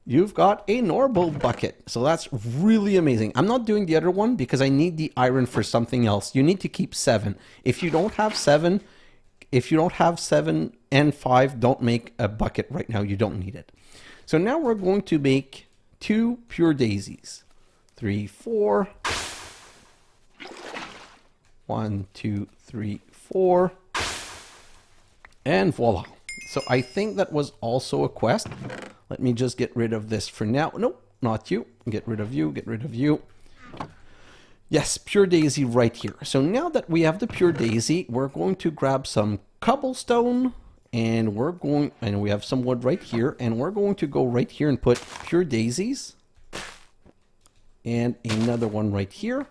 you've got a normal bucket. So that's really amazing. I'm not doing the other one because I need the iron for something else. You need to keep 7. If you don't have 7, and 5, don't make a bucket right now. You don't need it. So now we're going to make 2 pure daisies. 3, 4. 1, 2, 3, 4. And voila. So I think that was also a quest. Let me just get rid of this for now. Nope, not you. Get rid of you, get rid of you. Yes, pure daisy right here. So now that we have the pure daisy, we're going to grab some cobblestone, and we have some wood right here, and we're going to go right here and put pure daisies and another one right here.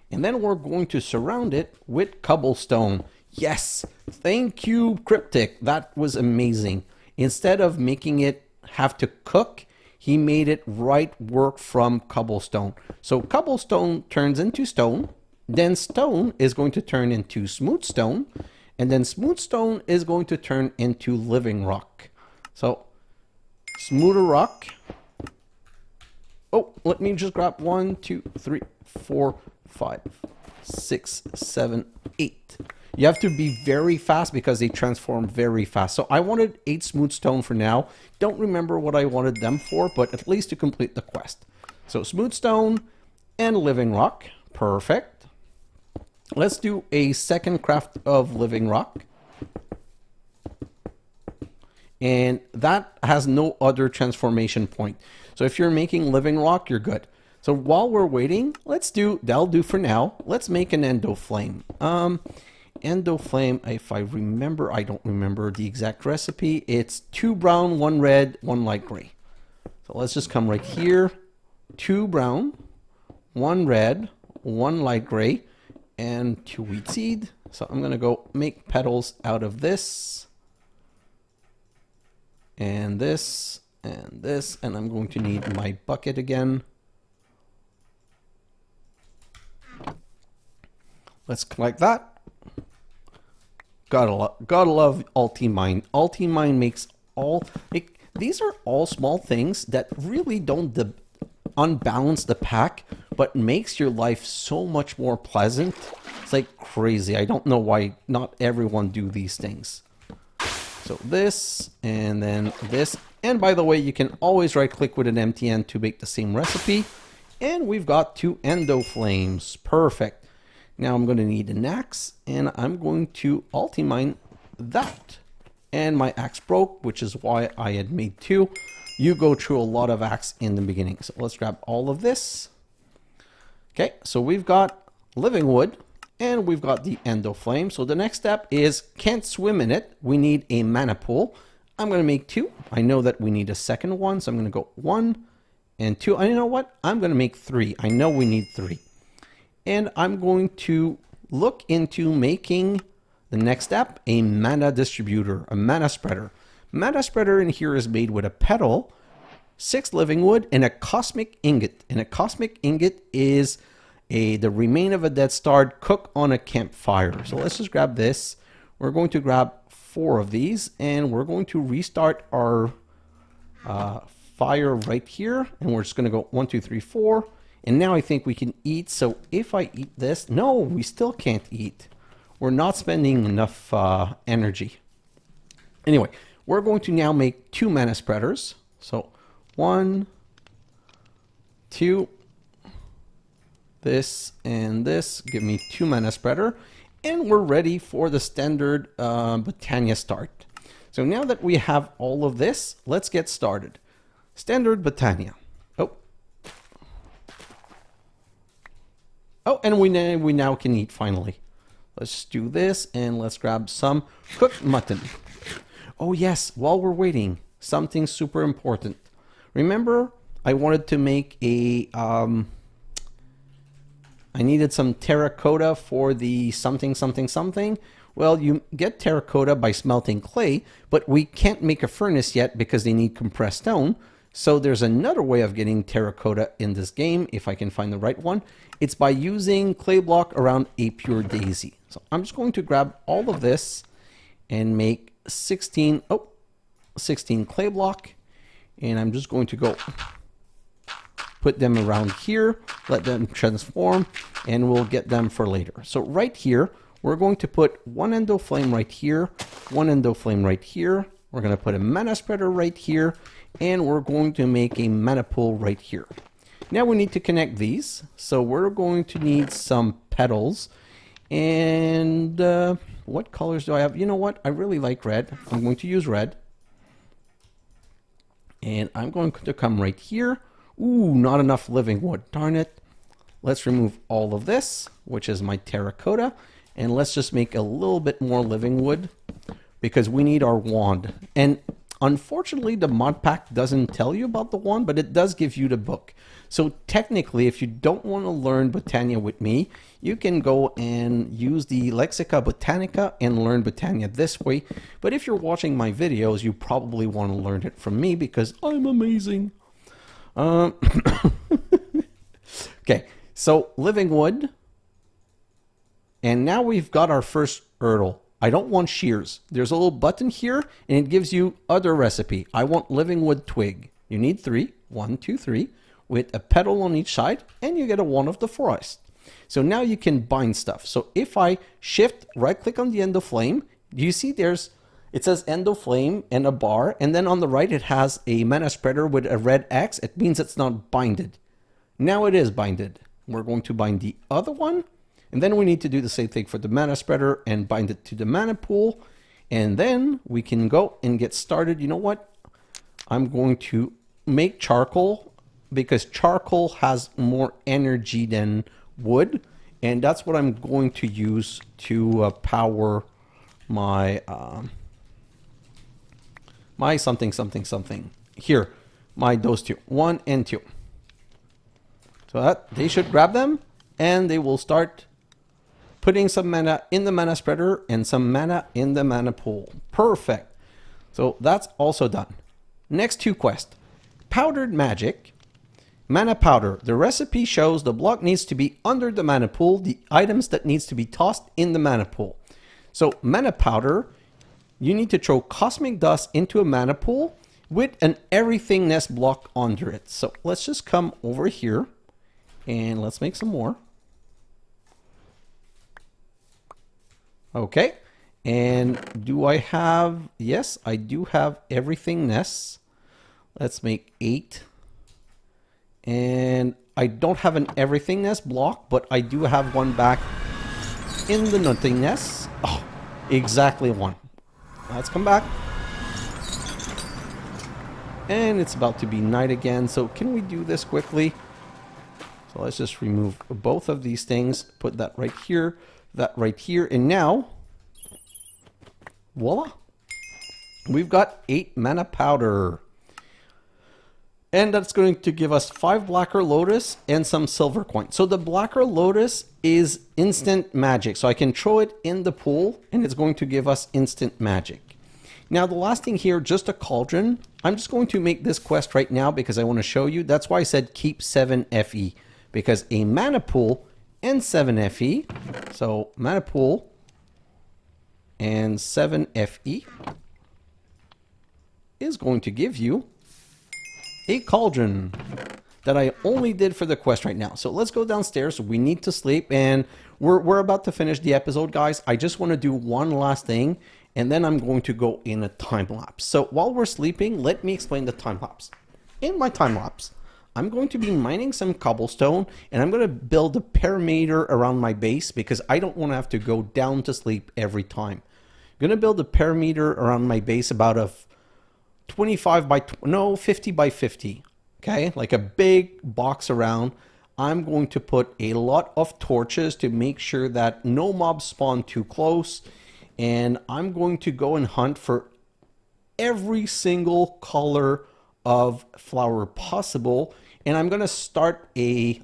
And then we're going to surround it with cobblestone. Yes, thank you, Cryptic. That was amazing. Instead of making it have to cook, he made it work from cobblestone. So cobblestone turns into stone, then stone is going to turn into smooth stone, and then smooth stone is going to turn into living rock. So smoother rock. Oh, let me just grab 1, 2, 3, 4, 5, 6, 7, 8. You have to be very fast because they transform very fast. So I wanted 8 smooth stone for now. Don't remember what I wanted them for, but at least to complete the quest. So smooth stone and living rock. Perfect. Let's do a second craft of living rock. And that has no other transformation point. So if you're making living rock, you're good. So while we're waiting, that'll do for now. Let's make an endo flame. Endo flame, if I remember, I don't remember the exact recipe. It's 2 brown, 1 red, 1 light gray. So let's just come right here. 2 brown, 1 red, 1 light gray, and 2 wheat seed. So I'm going to go make petals out of this, and this, and this, and I'm going to need my bucket again. Let's collect that. Gotta love Ultimine. Ultimine makes these are all small things that really don't unbalance the pack, but makes your life so much more pleasant. It's like crazy. I don't know why not everyone do these things. So this, and then this. And by the way, you can always right click with an MTN to make the same recipe. And we've got 2 endo flames. Perfect. Now I'm going to need an axe, and I'm going to ultimine that. And my axe broke, which is why I had made 2. You go through a lot of axe in the beginning. So let's grab all of this. Okay, so we've got living wood, and we've got the endo flame. So the next step is can't swim in it. We need a mana pool. I'm going to make 2. I know that we need a second one, so I'm going to go 1 and 2. And you know what? I'm going to make 3. I know we need 3. And I'm going to look into making the next step a mana distributor, a mana spreader. Mana spreader in here is made with a petal, 6 living wood, and a cosmic ingot. And a cosmic ingot is the remain of a dead star cooked on a campfire. So let's just grab this. We're going to grab 4 of these, and we're going to restart our fire right here. And we're just going to go 1, 2, 3, 4. And now I think we can eat. So if I eat this, no, we still can't eat. We're not spending enough energy. Anyway, we're going to now make 2 mana spreaders. So 1, 2. This and this. Give me 2 mana spreader. And we're ready for the standard Britannia start. So now that we have all of this, let's get started. Standard Britannia. Oh, and we now can eat finally. Let's do this and let's grab some cooked mutton. Oh yes, while we're waiting, something super important. Remember, I wanted to make a, I needed some terracotta for the something. Well, you get terracotta by smelting clay, but we can't make a furnace yet because they need compressed stone. So there's another way of getting terracotta in this game, if I can find the right one. It's by using clay block around a pure daisy. So I'm just going to grab all of this and make 16 clay block. And I'm just going to go put them around here, let them transform, and we'll get them for later. So right here, we're going to put one endo flame right here, one endo flame right here. We're going to put a mana spreader right here, and we're going to make a mana pool right here. Now we need to connect these. So we're going to need some petals. And what colors do I have? You know what? I really like red. I'm going to use red. And I'm going to come right here. Ooh, not enough living wood. Darn it. Let's remove all of this, which is my terracotta. And let's just make a little bit more living wood because we need our wand. And unfortunately, the mod pack doesn't tell you about the wand, but it does give you the book. So technically, if you don't want to learn Britannia with me, you can go and use the Lexica Botanica and learn Britannia this way. But if you're watching my videos, you probably want to learn it from me because I'm amazing. Okay, so living wood. And now we've got our first hurdle. I don't want shears. There's a little button here and it gives you other recipe. I want living wood twig. You need 3, 1, 2, 3, with a petal on each side, and you get a wand of the forest. So now you can bind stuff. So if I shift, right click on the end of flame, you see it says end of flame and a bar, and then on the right it has a mana spreader with a red X. It means it's not binded. Now it is binded. We're going to bind the other one. And then we need to do the same thing for the mana spreader and bind it to the mana pool. And then we can go and get started. You know what? I'm going to make charcoal because charcoal has more energy than wood. And that's what I'm going to use to power my my something. Here, those two, 1 and 2. So that they should grab them and they will start putting some mana in the mana spreader and some mana in the mana pool. Perfect. So that's also done. Next 2 quests. Powdered Magic. Mana powder. The recipe shows the block needs to be under the mana pool. The items that needs to be tossed in the mana pool. So mana powder, you need to throw cosmic dust into a mana pool with an everythingness block under it. So let's just come over here and let's make some more. Okay, and do I have, yes, I do have everythingness. Let's make 8. And I don't have an everythingness block, but I do have one back in the nothingness. Oh, exactly 1. Let's come back. And it's about to be night again, so can we do this quickly? So let's just remove both of these things, put that right here, that right here, and now, voila, we've got 8 mana powder. And that's going to give us 5 Blacker Lotus and some silver coin. So the Blacker Lotus is instant magic. So I can throw it in the pool and it's going to give us instant magic. Now the last thing here, just a cauldron. I'm just going to make this quest right now because I want to show you. That's why I said keep 7 FE. Because a mana pool and 7 FE. So mana pool and 7 FE is going to give you a cauldron that I only did for the quest right now. So let's go downstairs. We need to sleep and we're about to finish the episode, guys. I just want to do one last thing and then I'm going to go in a time lapse. So while we're sleeping, let me explain the time lapse. In my time lapse, I'm going to be mining some cobblestone, and I'm going to build a perimeter around my base because I don't want to have to go down to sleep every time. I'm going to build a perimeter around my base about a 25 by, no, 50 by 50. Okay, like a big box around. I'm going to put a lot of torches to make sure that no mobs spawn too close. And I'm going to go and hunt for every single color of flower possible. And I'm going to start a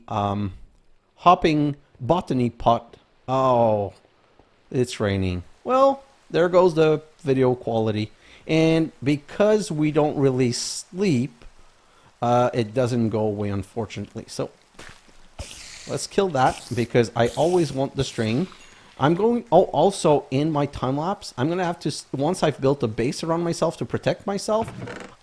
hopping botany pot. Oh, it's raining. Well, there goes the video quality. And because we don't really sleep, it doesn't go away, unfortunately. So let's kill that because I always want the string. I'm going, oh, also in my time lapse, I'm going to have to, once I've built a base around myself to protect myself,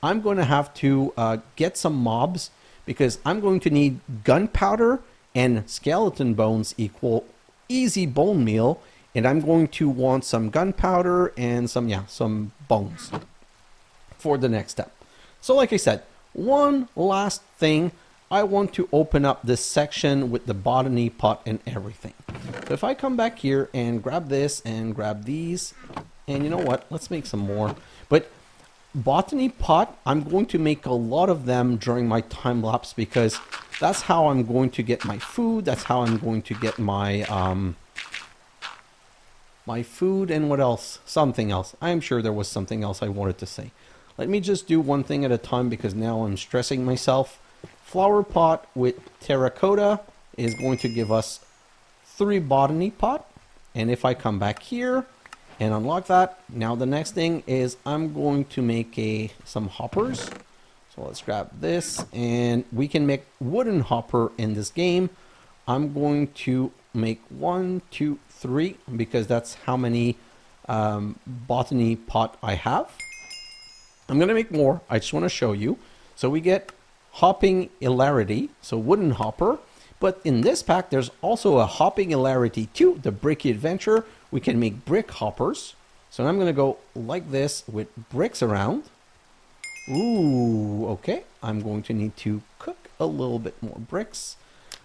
I'm going to have to get some mobs because I'm going to need gunpowder and skeleton bones equal easy bone meal. And I'm going to want some gunpowder and some bones for the next step. So like I said, one last thing, I want to open up this section with the botany pot and everything. So if I come back here and grab this and grab these, and you know what, let's make some more. But botany pot, I'm going to make a lot of them during my time lapse because that's how I'm going to get my food. That's how I'm going to get my my food, and what else? Something else. I'm sure there was something else I wanted to say. Let me just do one thing at a time because now I'm stressing myself. Flower pot with terracotta is going to give us 3 botany pot. And if I come back here and unlock that, now the next thing is I'm going to make some hoppers. So let's grab this, and we can make wooden hopper in this game. I'm going to make 1, 2, 3 because that's how many botany pot I have. I'm going to make more. I just want to show you. So we get hopping hilarity, so wooden hopper. But in this pack, there's also a hopping hilarity 2, the bricky adventure. We can make brick hoppers. So I'm going to go like this with bricks around. Ooh, okay. I'm going to need to cook a little bit more bricks.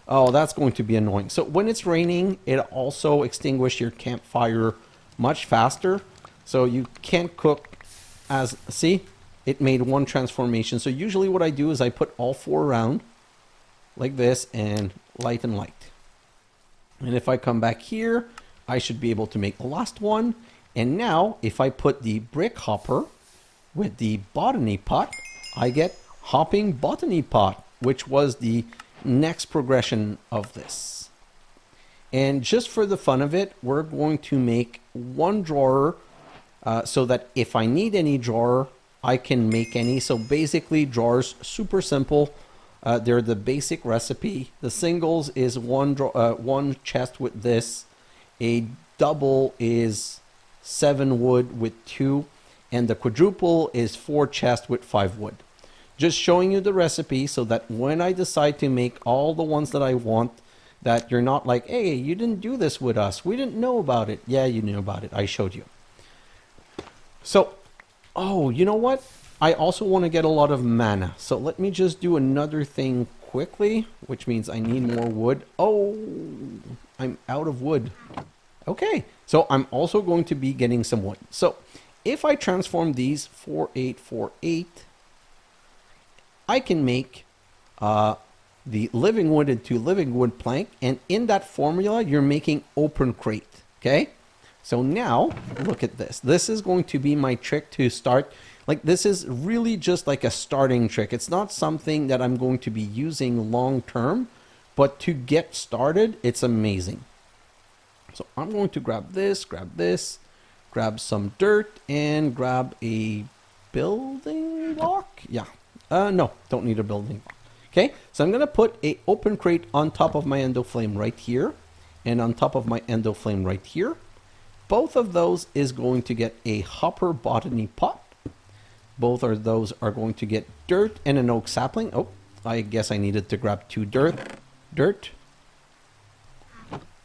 Oh, that's going to be annoying. So when it's raining, it also extinguishes your campfire much faster. So you can't cook as, see, it made 1 transformation. So usually what I do is I put all 4 around like this and light and light. And if I come back here, I should be able to make the last one. And now if I put the brick hopper with the botany pot, I get hopping botany pot, which was the next progression of this. And just for the fun of it, we're going to make 1 drawer so that if I need any drawer, I can make any. So basically drawers, super simple. They're the basic recipe. The singles is 1 chest with this. A double is 7 wood with 2. And the quadruple is 4 chests with 5 wood. Just showing you the recipe so that when I decide to make all the ones that I want, that you're not like, hey, you didn't do this with us. We didn't know about it. Yeah, you knew about it. I showed you. So, oh, you know what? I also want to get a lot of mana. So let me just do another thing quickly, which means I need more wood. Oh, I'm out of wood. Okay, so I'm also going to be getting some wood. So if I transform these 4, 8, 4, 8, I can make the living wood into living wood plank. And in that formula, you're making open crate. Okay. So now look at this. This is going to be my trick to start. Like this is really just like a starting trick. It's not something that I'm going to be using long term, but to get started, it's amazing. So I'm going to grab this, grab some dirt, and grab a building block. Yeah. No, don't need a building block. Okay, so I'm going to put a open crate on top of my endo flame right here, and on top of my endo flame right here. Both of those is going to get a hopper botany pot. Both of those are going to get dirt and an oak sapling. Oh, I guess I needed to grab 2 dirt.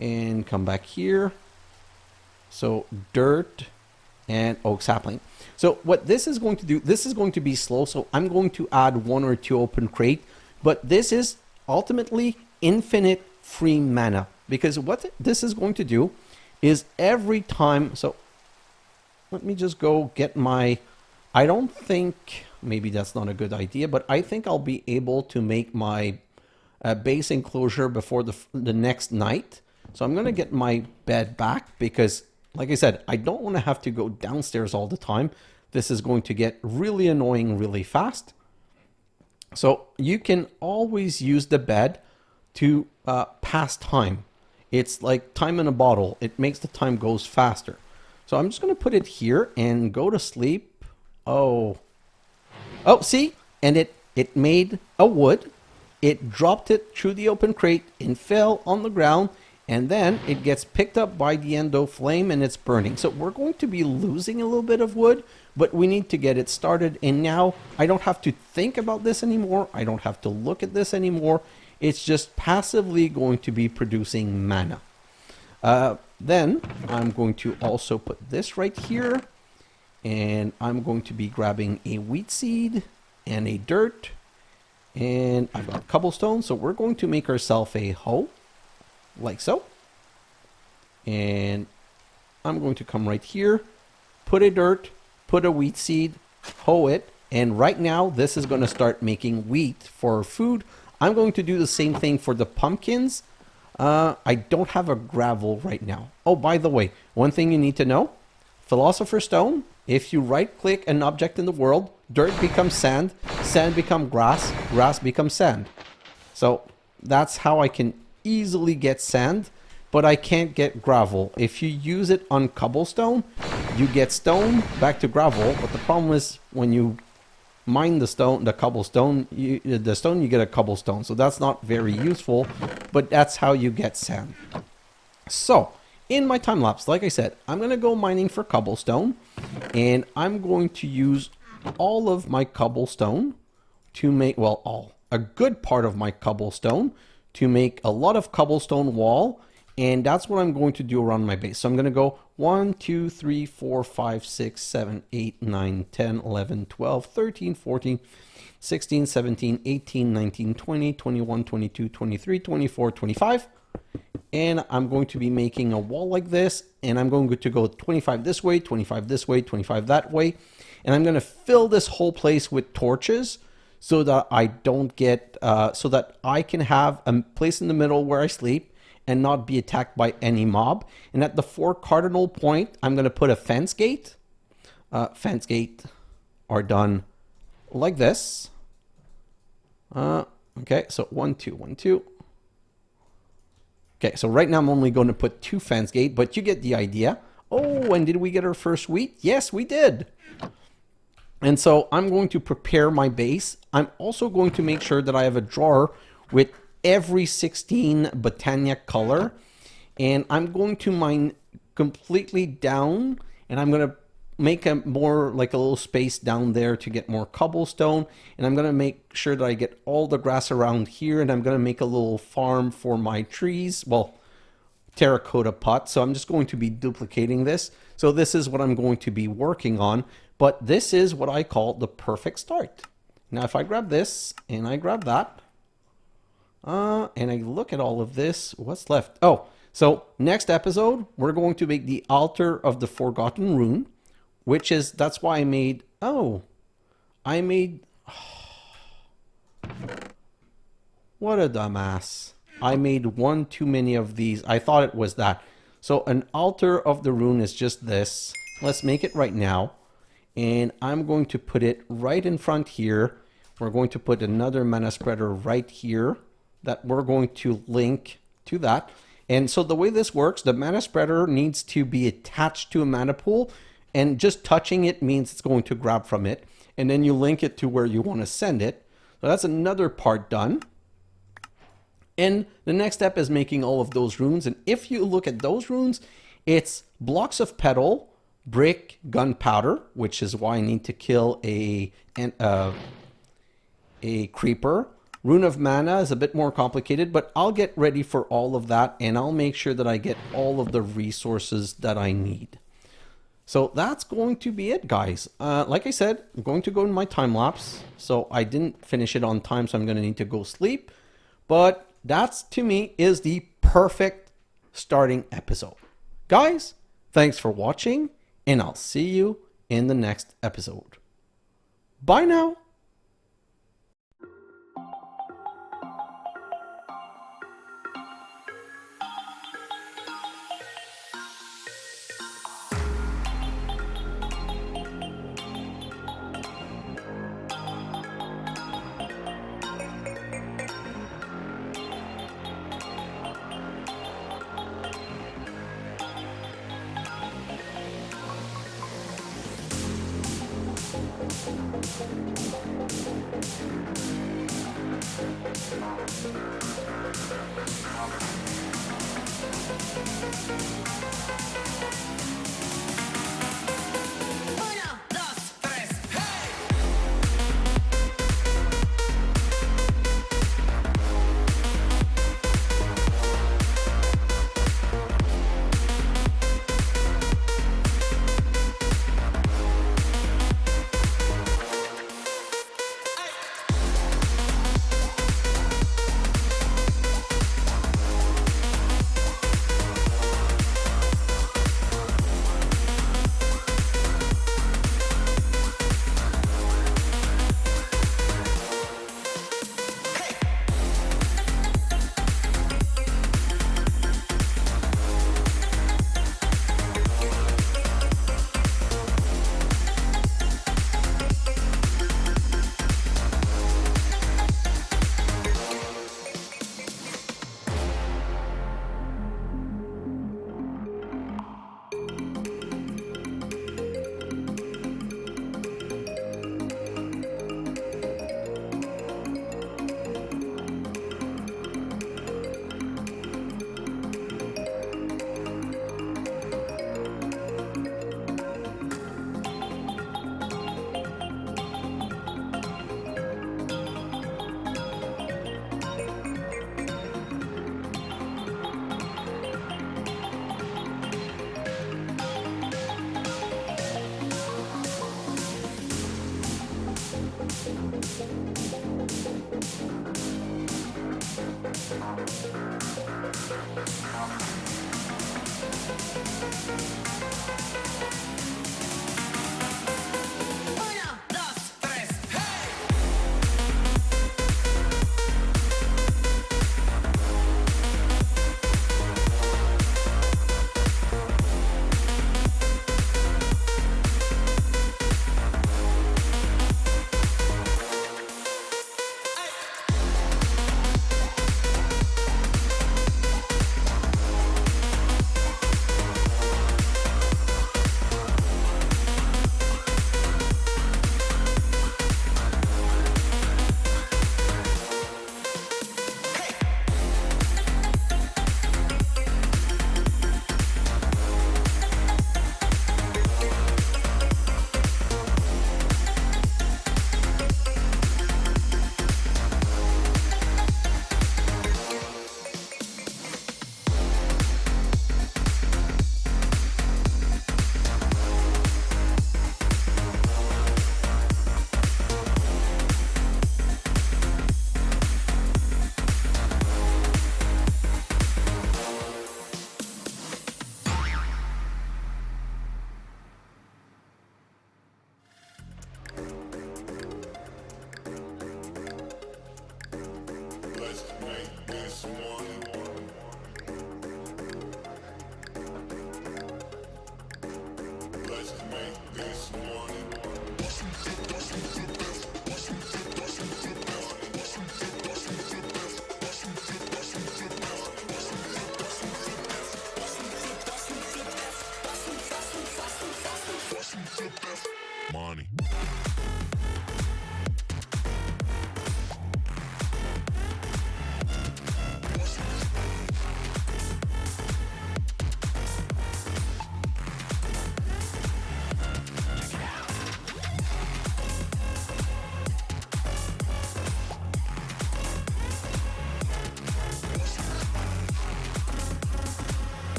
And come back here. So dirt and oak sapling. So what this is going to do, this is going to be slow. So I'm going to add 1 or 2 open crate But this is ultimately infinite free mana, because what this is going to do is every time, so let me just go get my, I don't think, maybe that's not a good idea, but I think I'll be able to make my base enclosure before the next night. So I'm going to get my bed back because, like I said, I don't want to have to go downstairs all the time. This is going to get really annoying really fast. So you can always use the bed to pass time. It's like time in a bottle. It makes the time goes faster. So I'm just going to put it here and go to sleep. Oh, see? And it made a wood. It dropped it through the open crate and fell on the ground. And then it gets picked up by the endo flame and it's burning. So we're going to be losing a little bit of wood, but we need to get it started. And now I don't have to think about this anymore. I don't have to look at this anymore. It's just passively going to be producing mana. Then I'm going to also put this right here. And I'm going to be grabbing a wheat seed and a dirt. And I've got cobblestone. So we're going to make ourselves a hoe. Like so. And I'm going to come right here, put a dirt, put a wheat seed, hoe it, and right now this is going to start making wheat for food. I'm going to do the same thing for the pumpkins. I don't have a gravel right now. Oh, by the way, one thing you need to know, Philosopher Stone, if you right click an object in the world, dirt becomes sand, sand becomes grass, grass becomes sand. So that's how I can easily get sand, but I can't get gravel. If you use it on cobblestone, you get stone back to gravel, but the problem is when you mine the stone, the cobblestone, you get a cobblestone, so that's not very useful, but that's how you get sand. So in my time lapse, like I said, I'm gonna go mining for cobblestone, and I'm going to use all of my cobblestone to make, well, a good part of my cobblestone to make a lot of cobblestone wall, and that's what I'm going to do around my base. So I'm going to go 1, 2, 3, 4, 5, 6, 7, 8, 9, 10, 11, 12, 13, 14, 16, 17, 18, 19, 20, 21, 22, 23, 24, 25. And I'm going to be making a wall like this, and I'm going to go 25 this way, 25 this way, 25 that way. And I'm going to fill this whole place with torches, so that I don't get, so that I can have a place in the middle where I sleep and not be attacked by any mob. And at the 4 cardinal point, I'm going to put a fence gate. Fence gate are done like this. Okay, so 1, 2, 1, 2. Okay, so right now I'm only going to put 2 fence gate, but you get the idea. Oh, and did we get our first wheat? Yes, we did. And so I'm going to prepare my base. I'm also going to make sure that I have a drawer with every 16 Botania color. And I'm going to mine completely down. And I'm going to make a more like a little space down there to get more cobblestone. And I'm going to make sure that I get all the grass around here. And I'm going to make a little farm for my trees. Well, terracotta pot. So I'm just going to be duplicating this. So this is what I'm going to be working on. But this is what I call the perfect start. Now, if I grab this and I grab that, and I look at all of this, what's left? Oh, so next episode, we're going to make the altar of the forgotten rune, which is, that's why I made, what a dumbass. I made one too many of these. I thought it was that. So an altar of the rune is just this. Let's make it right now. And I'm going to put it right in front here. We're going to put another mana spreader right here that we're going to link to that. And so the way this works, the mana spreader needs to be attached to a mana pool, and just touching it means it's going to grab from it. And then you link it to where you want to send it. So that's another part done. And the next step is making all of those runes. And if you look at those runes, it's blocks of petal, brick, gunpowder, which is why I need to kill a creeper. Rune of mana is a bit more complicated, but I'll get ready for all of that, and I'll make sure that I get all of the resources that I need. So that's going to be it, guys. Like I said, I'm going to go in my time lapse. So I didn't finish it on time, so I'm going to need to go sleep. But that's, to me, is the perfect starting episode. Guys, thanks for watching, and I'll see you in the next episode. Bye now.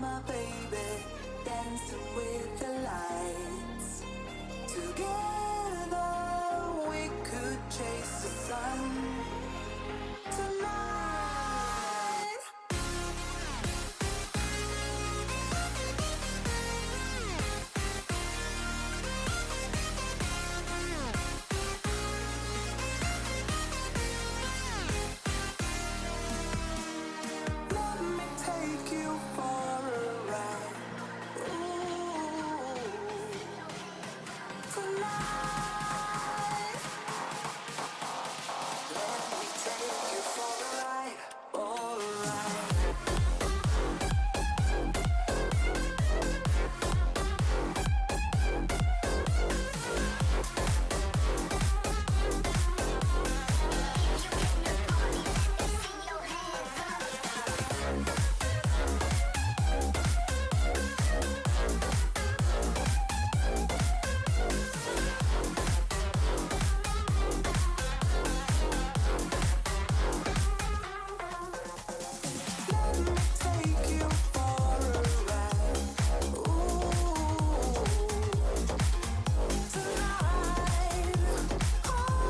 my baby, dancing with the lights. Together we could chase the sun tonight. Let me take you for a ride. Ooh, tonight. Let me take you for a ride. Alright. Let me take you for a ride. Ooh, tonight. Oh,